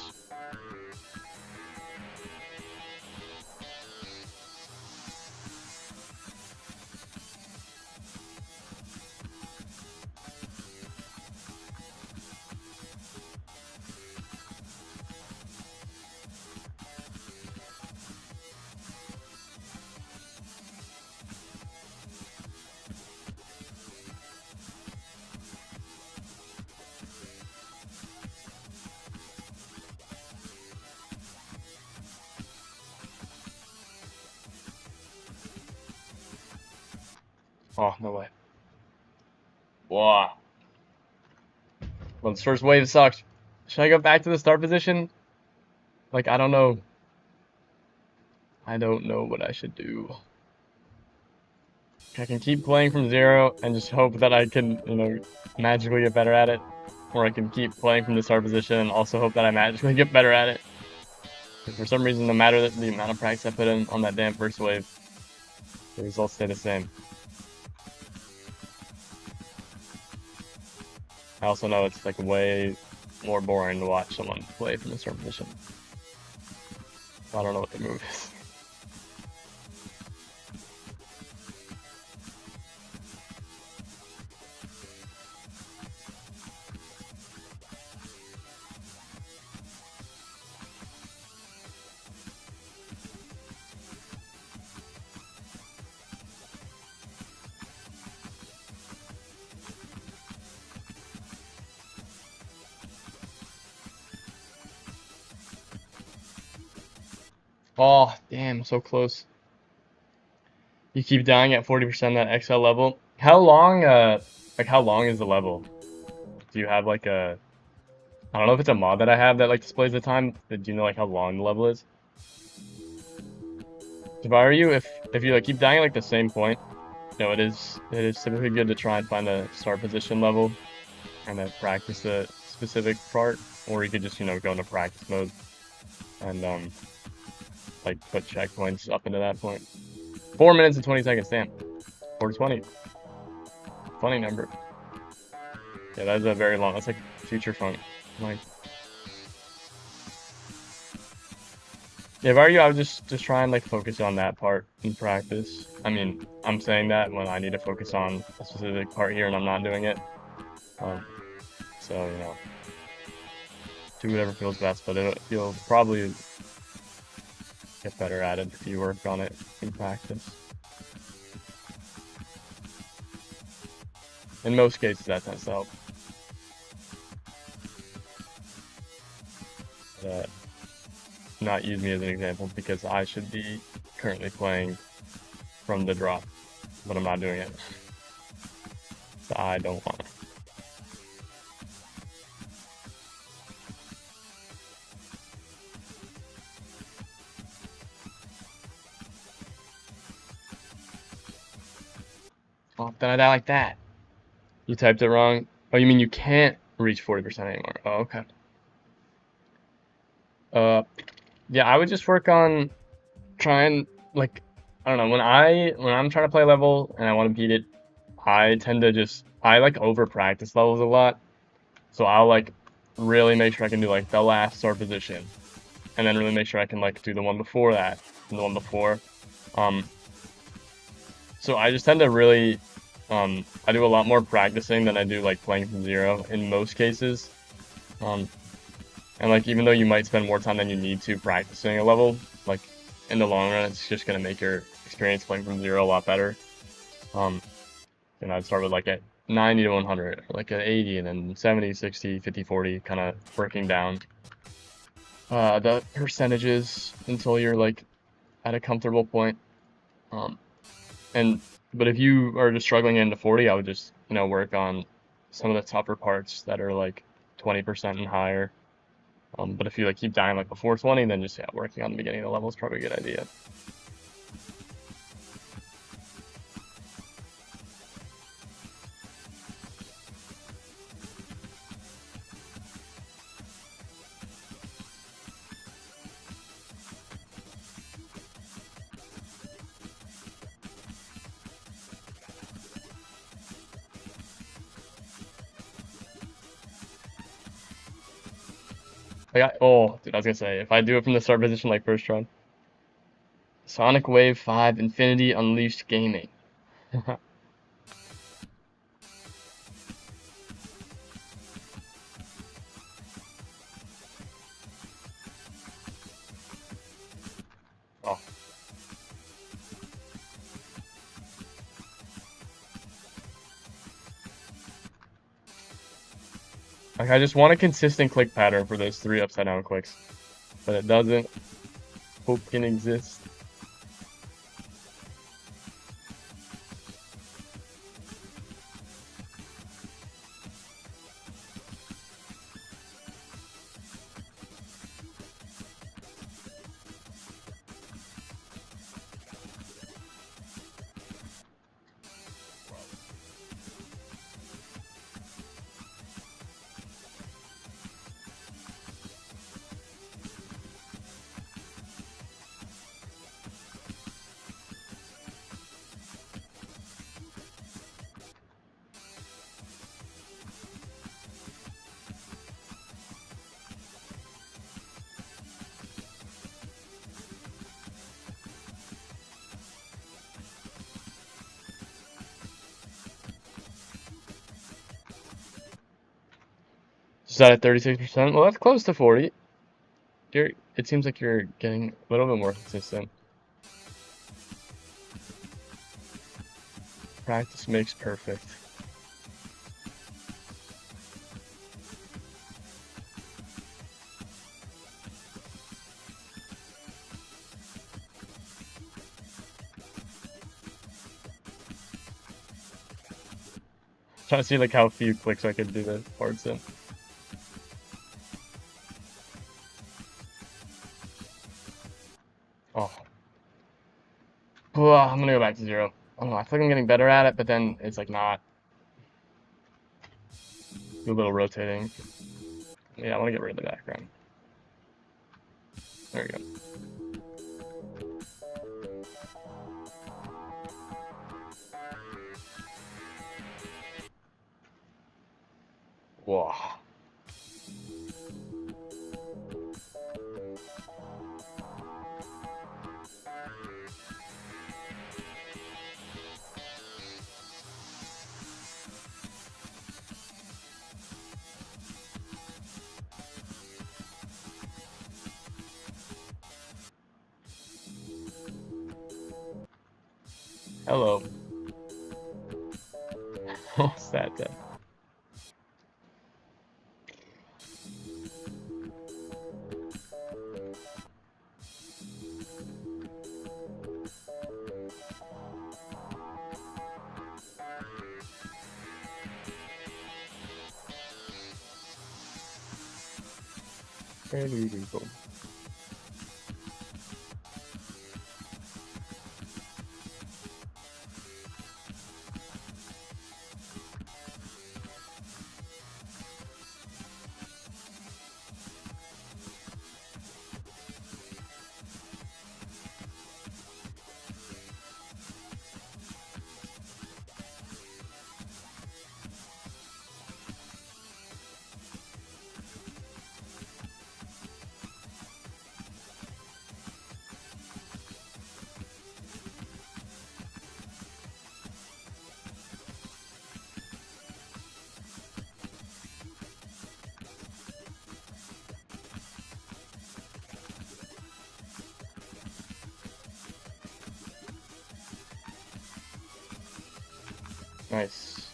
Oh, no way. Wow. Well, this first wave sucked. Should I go back to the start position? Like, I don't know. I don't know what I should do. I can keep playing from zero and just hope that I can, magically get better at it. Or I can keep playing from the start position and also hope that I magically get better at it. Because for some reason, no matter the amount of practice I put in on that damn first wave, the results stay the same. I also know it's like way more boring to watch someone play from the start position. I don't know what the move is. Oh, damn, so close. You keep dying at 40% that XL level. How long, how long is the level? Do you have like a, I don't know if it's a mod that I have that like displays the time. Do you know like how long the level is? If I were you, if you like keep dying at like the same point, it is typically good to try and find a start position level and then practice a specific part, or you could just go into practice mode and like put checkpoints up into that point. 4 minutes and 20 seconds, damn. 420. Funny number. Yeah, that's a very long. That's like future funk. Like, yeah, if I were you, I would just try and like focus on that part in practice. I mean, I'm saying that when I need to focus on a specific part here and I'm not doing it. So do whatever feels best, but you'll probably get better at it if you work on it in practice. In most cases, that tends to help. Not use me as an example because I should be currently playing from the drop, but I'm not doing it. So I don't want to. Oh, then I die like that. You typed it wrong. Oh, you mean you can't reach 40% anymore? Oh, okay. Yeah, I would just work on trying, like, I don't know, when I'm trying to play a level and I want to beat it, I tend to just I like over practice levels a lot. So I'll like really make sure I can do like the last sword position, and then really make sure I can like do the one before that and the one before. Um, so I just tend to really I do a lot more practicing than I do like playing from zero in most cases. Um, and like even though you might spend more time than you need to practicing a level, like in the long run, it's just gonna make your experience playing from zero a lot better. Um, and I'd start with like at 90 to 100, or like at 80, and then 70, 60, 50, 40, kind of working down the percentages until you're like at a comfortable point. Um, and but if you are just struggling into 40, I would just work on some of the tougher parts that are like 20% and higher. But if you like keep dying like before 20, then just working on the beginning of the level is probably a good idea. Oh, dude, I was gonna say if I do it from the start position like first try, Sonic Wave 5 Infinity Unleashed Gaming. Oh, like I just want a consistent click pattern for those 3 upside down clicks, but it doesn't. Hope can exist. Is that at 36%? Well, that's close to 40. It seems like you're getting a little bit more consistent. Practice makes perfect. Trying to see like how few clicks I could do the parts in. Oh. I'm gonna go back to 0. I don't know, I feel like I'm getting better at it, but then it's like not. Do a little rotating. Yeah, I want to get rid of the background. There we go. Whoa. Hello. What's that then? Where do we go? Nice.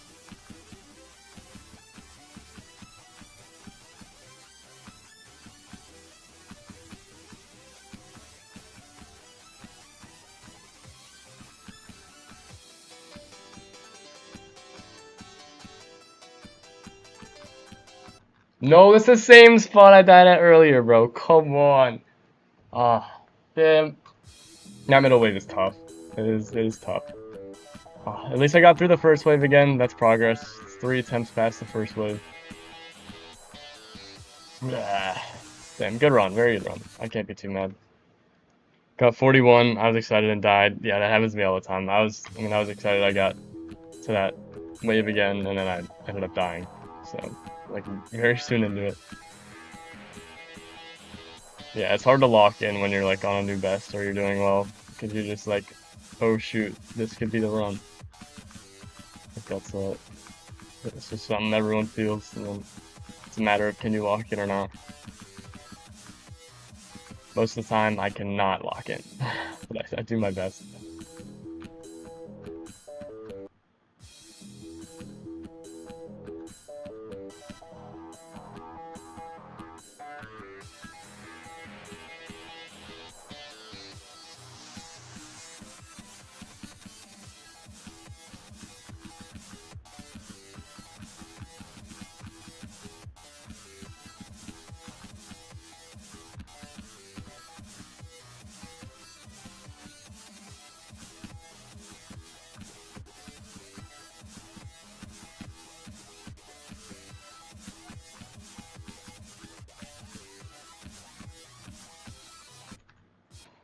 No, it's the same spot I died at earlier, bro. Come on. Ah, damn. That middle wave is tough. It is tough. Ah, at least I got through the first wave again. That's progress. It's 3 attempts past the first wave. Ah, damn, good run. Very good run. I can't be too mad. Got 41. I was excited and died. Yeah, that happens to me all the time. I was excited. I got to that wave again, and then I ended up dying. So, like, very soon into it. Yeah, it's hard to lock in when you're like on a new best or you're doing well, because you're just like, oh shoot, this could be the run. Like it's just something everyone feels, and then it's a matter of can you lock in or not. Most of the time, I cannot lock in, but I do my best.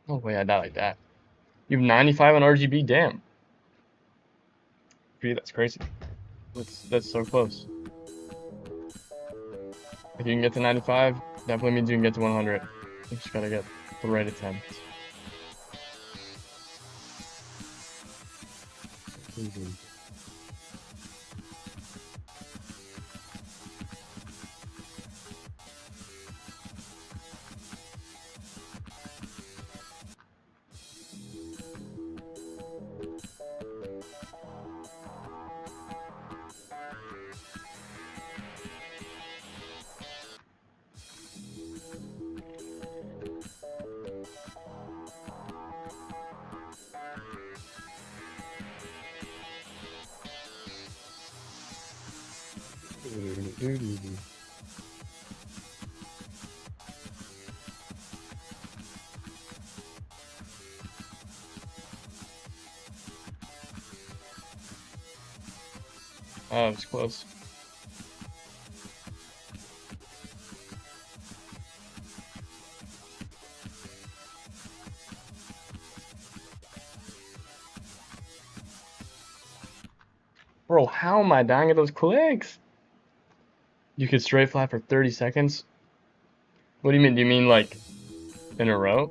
No way I die like that. You have 95 on RGB, damn. Gee, that's crazy. That's so close. If you can get to 95, definitely means you can get to 100. You just gotta get the right attempt. Oh, it was close. Bro, how am I dying at those clicks? You could straight fly for 30 seconds? What do you mean? Do you mean like in a row?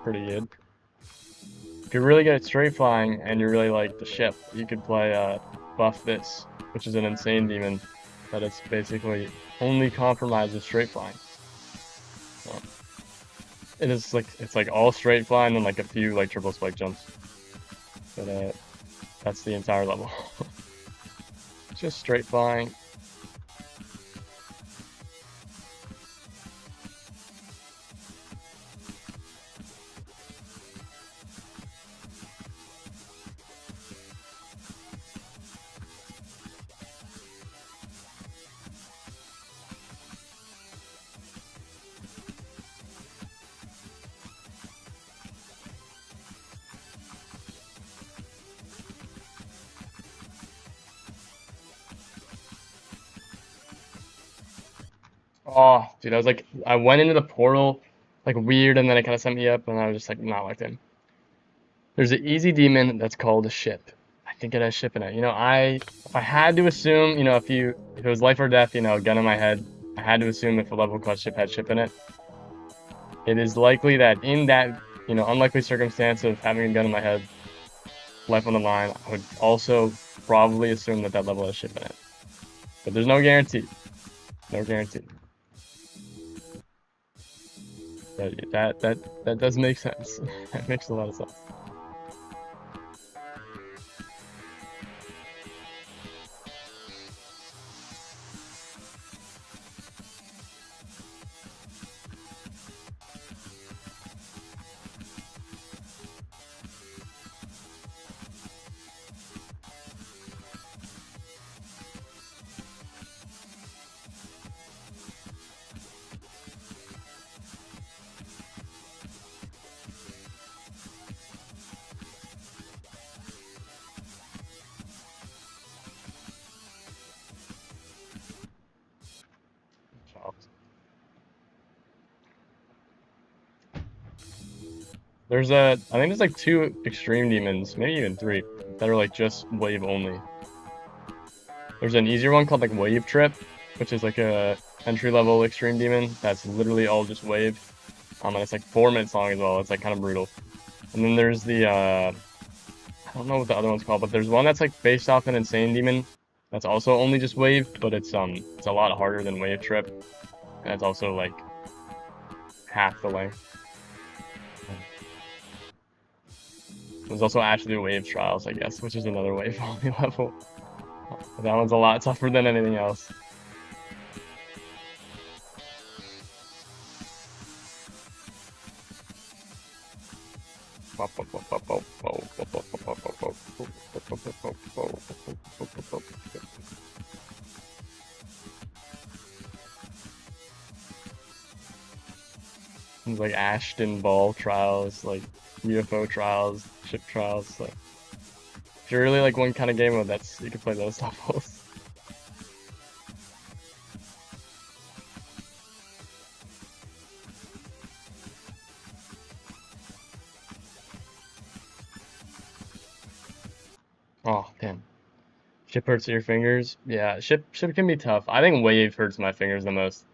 Pretty good. If you're really good at straight flying and you really like the ship, you could play Buff This, which is an insane demon that is basically only compromised with straight flying. So, it's like all straight flying and like a few like triple spike jumps. But that's the entire level. Just straight flying. Oh, dude, I went into the portal like weird, and then it kind of sent me up, and I was just like not locked in. There's an easy demon that's called a ship. I think it has ship in it. If I had to assume, if it was life or death, gun in my head, I had to assume if a level clutch ship had ship in it. It is likely that in that, unlikely circumstance of having a gun in my head, life on the line, I would also probably assume that level has ship in it. But there's no guarantee. No guarantee. But that does make sense. That makes a lot of sense. I think there's like 2 extreme demons, maybe even 3, that are like just wave only. There's an easier one called like Wave Trip, which is like a entry-level extreme demon that's literally all just wave. And it's like 4 minutes long as well. It's like kind of brutal. And then there's the I don't know what the other one's called, but there's one that's like based off an insane demon that's also only just wave, but it's a lot harder than Wave Trip. And it's also like half the length. There's also actually Wave Trials, I guess, which is another wave only level. But that one's a lot tougher than anything else. Things like Ashton Ball trials, like UFO trials, ship trials. Like, if you're really like one kind of game mode, you can play those levels. Oh damn. Ship hurts your fingers. Yeah, ship can be tough. I think wave hurts my fingers the most,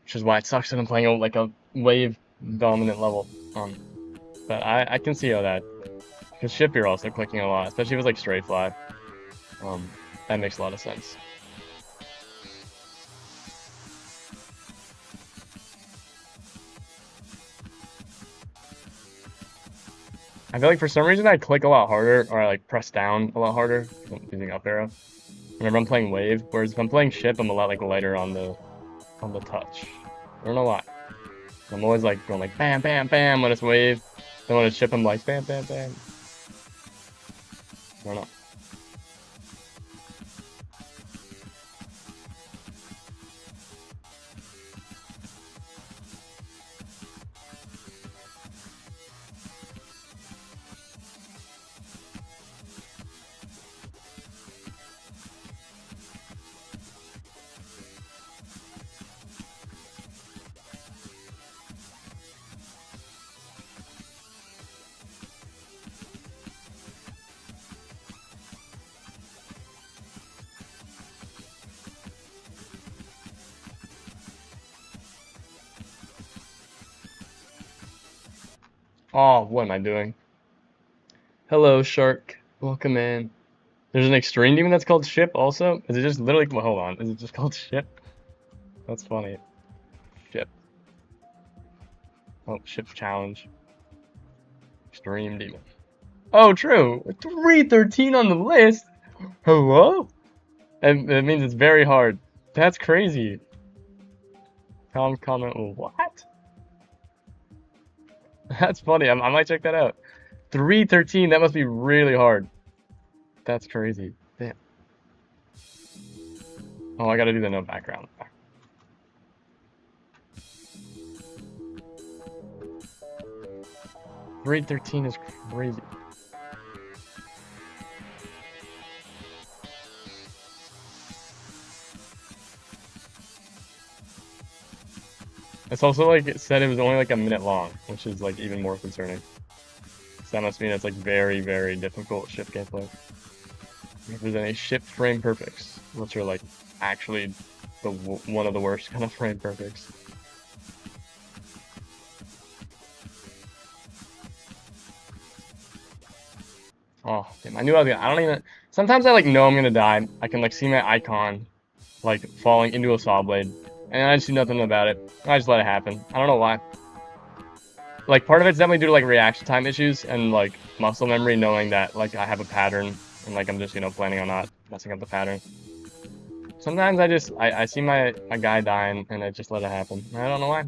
which is why it sucks that I'm playing like a wave dominant level. But I can see how that, because ship you're also clicking a lot, especially if it's like straight fly. That makes a lot of sense. I feel like for some reason I click a lot harder, or I like press down a lot harder using up arrow whenever I'm playing wave. Whereas if I'm playing ship, I'm a lot like lighter on the touch. I don't know why. I'm always like going like bam, bam, bam when it's wave. Then when it's ship, I'm like bam, bam, bam. I don't know. Oh, what am I doing? Hello, shark. Welcome in. There's an extreme demon that's called ship also? Is it just literally, well, hold on. Is it just called ship? That's funny. Ship. Oh, ship challenge. Extreme demon. Oh, true. 313 on the list? Hello? And it means it's very hard. That's crazy. Comment, what? That's funny. I might check that out. 313, that must be really hard. That's crazy. Damn. Oh, I gotta do the no background. 313 is crazy. It's also like it said it was only like a minute long, which is like even more concerning. So that must mean it's like very, very difficult ship gameplay. If there's any ship frame perfects, which are like actually one of the worst kind of frame perfects. Oh, damn, I knew I was gonna, I don't even, sometimes I like know I'm gonna die. I can like see my icon like falling into a saw blade, and I just do nothing about it. I just let it happen. I don't know why. Like part of it's definitely due to like reaction time issues and like muscle memory, knowing that like I have a pattern and like I'm just, you know, planning on not messing up the pattern. Sometimes I see my guy dying and I just let it happen. I don't know why.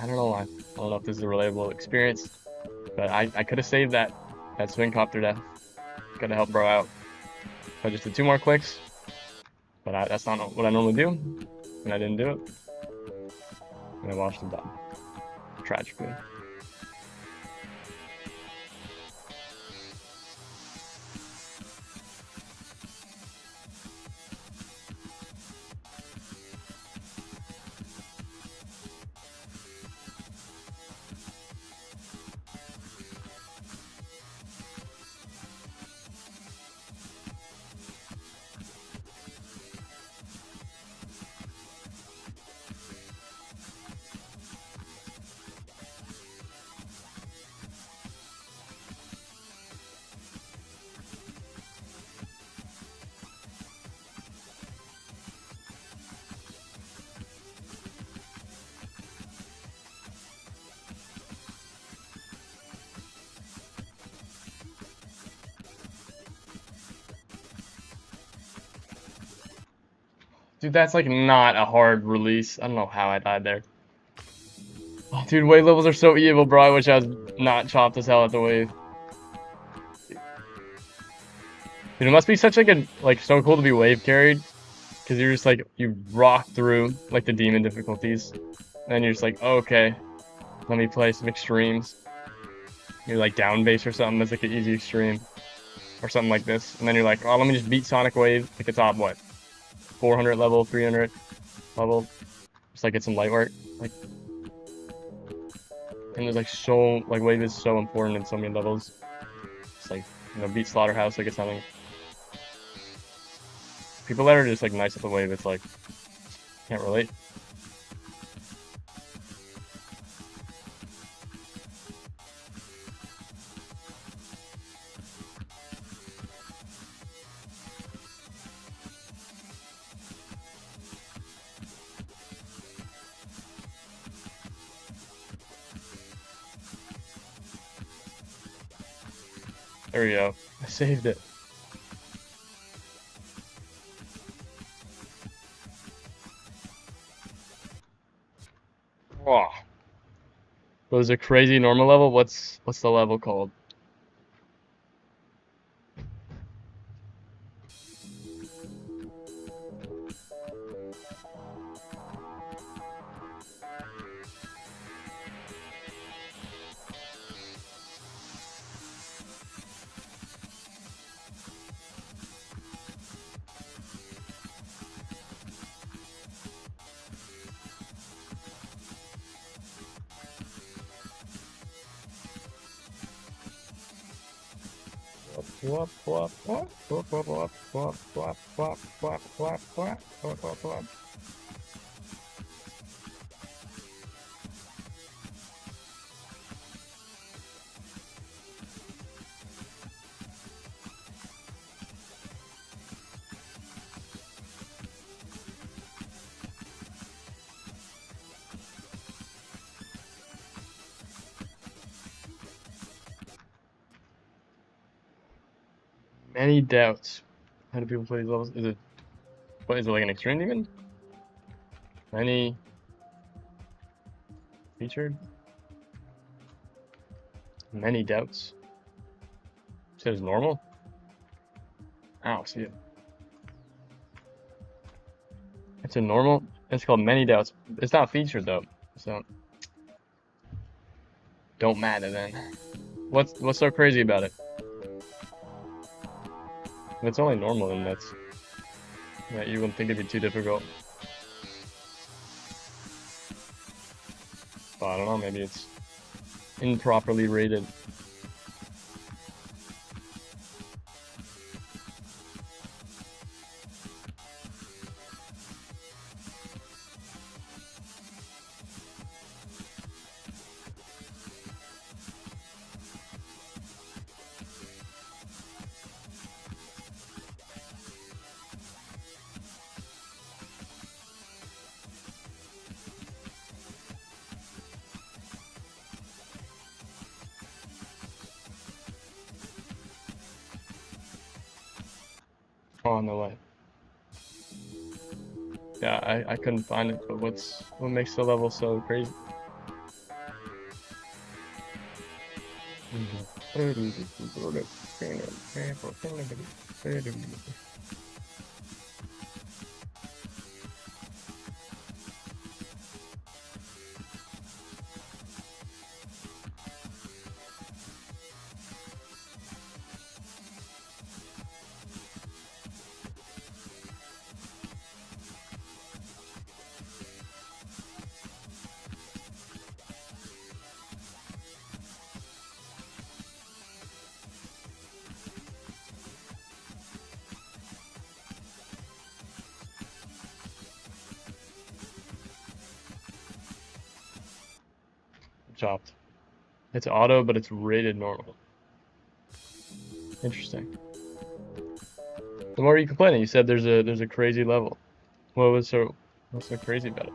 I don't know why. I don't know if this is a relatable experience, but I could have saved that swing copter death. Could have helped bro out. I just did 2 more clicks, but that's not what I normally do, and I didn't do it. And I watched him die. Tragically. Dude, that's like not a hard release. I don't know how I died there. Oh, dude, wave levels are so evil, bro. I wish I was not chopped as hell at the wave. Dude, it must be such like so cool to be wave carried, because you're just like you rock through like the demon difficulties, and then you're just like, oh, okay, let me play some extremes. You're like down bass or something that's like an easy extreme, or something like this, and then you're like, oh, let me just beat Sonic Wave like a top what, 400 level, 300 level, just like get some light work, like. And there's like so like wave is so important in so many levels. It's like, you know, beat Slaughterhouse like it's nothing. People that are just like nice at the wave, it's like can't relate. There we go. I saved it. Wow. Was a crazy normal level? What's the level called? Many doubts. How do people play these levels? Is it like an extreme demon? Many featured? Many doubts. Said it's normal? I don't see it. It's a normal. It's called Many Doubts. It's not featured though, so don't matter then. What's so crazy about it? If it's only normal, then that's yeah. You wouldn't think it'd be too difficult. But I don't know. Maybe it's improperly rated. Oh, no way. Yeah, I couldn't find it, but what makes the level so crazy? Chopped. It's auto, but it's rated normal. Interesting. The more you complaining, you said there's a crazy level. What's so crazy about it?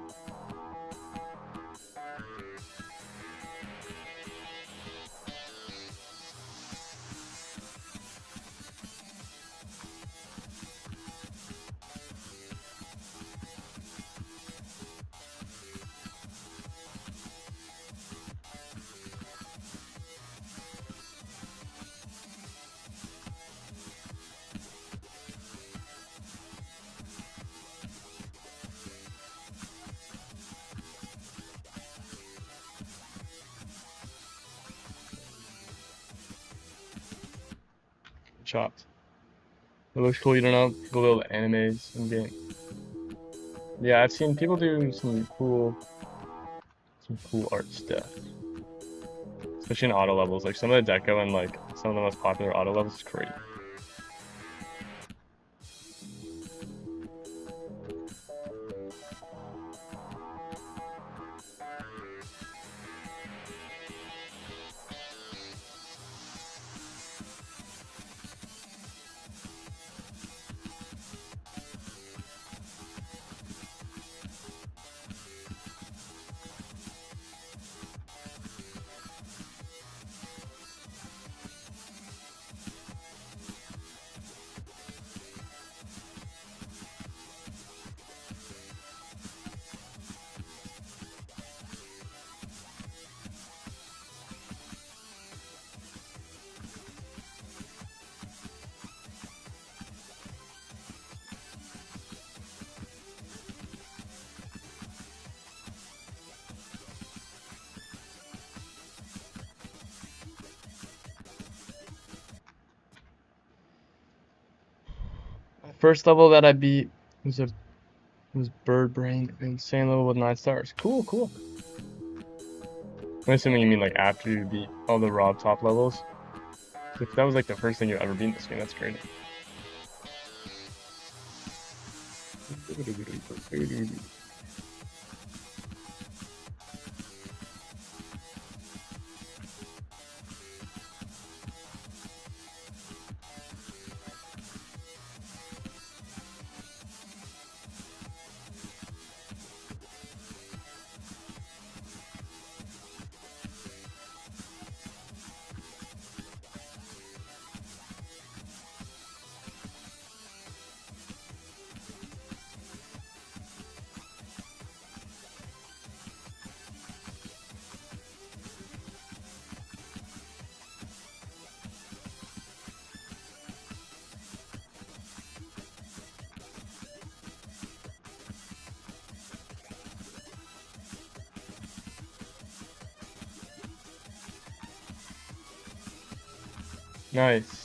chopped. It looks cool. You don't know the little animes in game. Yeah, I've seen people do some cool art stuff, especially in auto levels. Like some of the deco and like some of the most popular auto levels is crazy. First level that I beat was Bird Brain, insane level with 9 stars. Cool, cool. I'm assuming you mean like after you beat all the raw top levels. If that was like the first thing you ever beat in this game, that's great. Nice.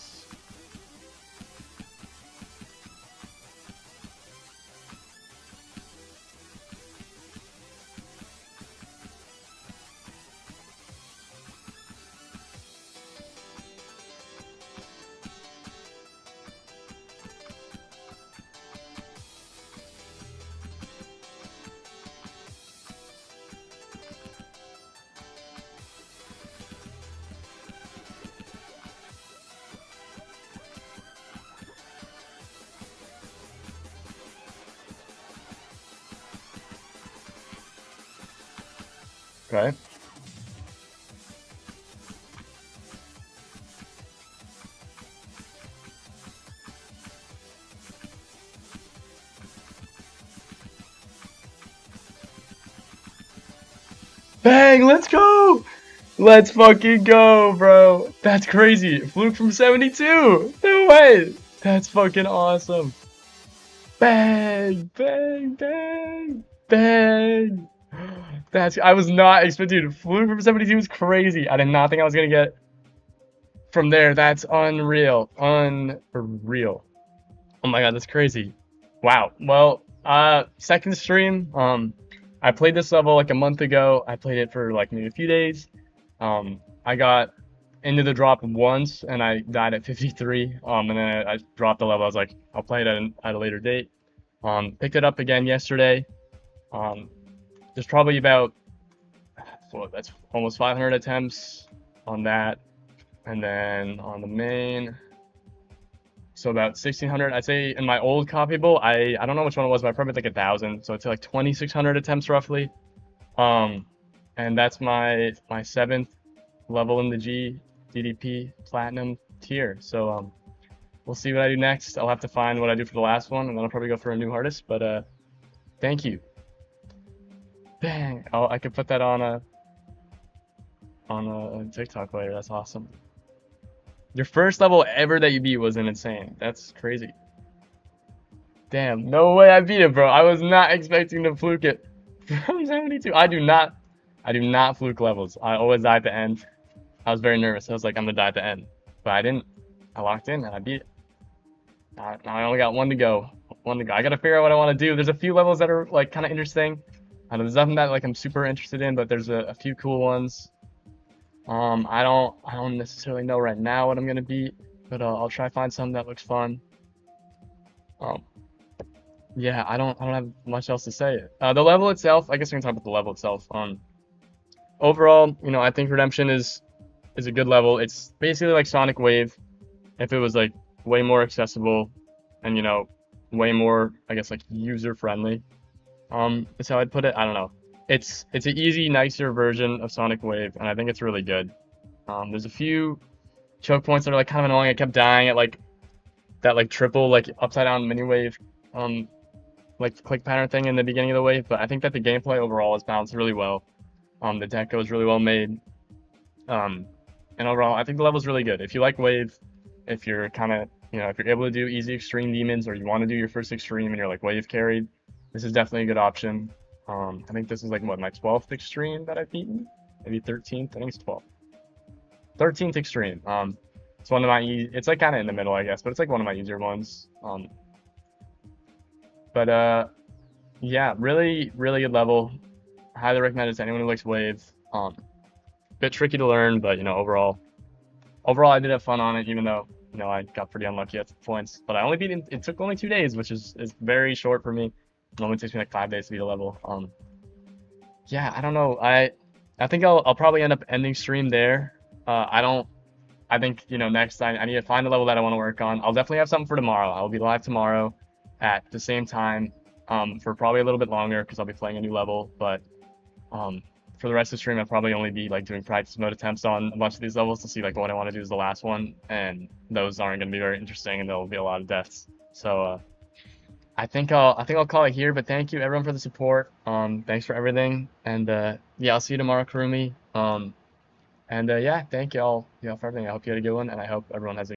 Okay. Bang, let's go! Let's fucking go, bro. That's crazy. Fluke from 72. No way. That's fucking awesome. Bang, bang, bang, bang. I was not expecting. Fluke from 72 was crazy. I did not think I was gonna get from there. That's unreal. Unreal. Oh my god, that's crazy. Wow. Well, second stream. I played this level like a month ago. I played it for like maybe a few days. I got into the drop once and I died at 53. And then I dropped the level. I was like, I'll play it at a later date. Picked it up again yesterday. There's probably about, well, that's almost 500 attempts on that. And then on the main, so about 1,600. I'd say in my old copyable, I don't know which one it was, but I probably like 1,000. So it's like 2,600 attempts roughly. And that's my 7th level in the GDDP Platinum tier. So we'll see what I do next. I'll have to find what I do for the last one, and then I'll probably go for a new artist. But thank you. Bang! I could put that on a TikTok later. That's awesome. Your first level ever that you beat was insane. That's crazy. Damn, no way I beat it, bro. I was not expecting to fluke it from 72. I do not fluke levels. I always die at the end. I was very nervous. I was like, I'm gonna die at the end, but I didn't. I locked in and I beat it. Now I only got one to go. One to go. I gotta figure out what I want to do. There's a few levels that are like kind of interesting. There's nothing that like I'm super interested in, but there's a few cool ones. I don't necessarily know right now what I'm gonna beat, but I'll try to find something that looks fun. Um, yeah, I don't have much else to say. The level itself, I guess we can talk about the level itself. Overall, I think Redemption is a good level. It's basically like Sonic Wave if it was like way more accessible and way more, I guess, like user friendly. Is how I'd put it. I don't know. It's an easy, nicer version of Sonic Wave, and I think it's really good. There's a few choke points that are like kind of annoying. I kept dying at like that like triple like upside down mini wave like click pattern thing in the beginning of the wave, but I think that the gameplay overall is balanced really well. The deco is really well made. Um, and overall, I think the level's really good. If you like wave, if you're kind of if you're able to do easy extreme demons, or you want to do your first extreme and you're like wave carried, this is definitely a good option. I think this is like what, my 12th extreme that I've beaten, maybe 13th. I think it's 12th. 13th extreme. It's one of my it's like kind of in the middle, I guess, but it's like one of my easier ones. But yeah, really, really good level. Highly recommend it to anyone who likes Wave. Bit tricky to learn, but overall I did have fun on it, even though I got pretty unlucky at points. But I only beat it. It took only 2 days, which is very short for me. It normally takes me like 5 days to beat a level. Yeah, I don't know. I think I'll probably end up ending stream there. I don't. I think next I need to find a level that I want to work on. I'll definitely have something for tomorrow. I'll be live tomorrow at the same time for probably a little bit longer because I'll be playing a new level. But for the rest of the stream, I'll probably only be like doing practice mode attempts on a bunch of these levels to see like what I want to do is the last one, and those aren't going to be very interesting, and there'll be a lot of deaths. So I think I'll call it here. But thank you everyone for the support. Thanks for everything, and yeah, I'll see you tomorrow, Kurumi. And yeah, thank you all for everything. I hope you had a good one, and I hope everyone has a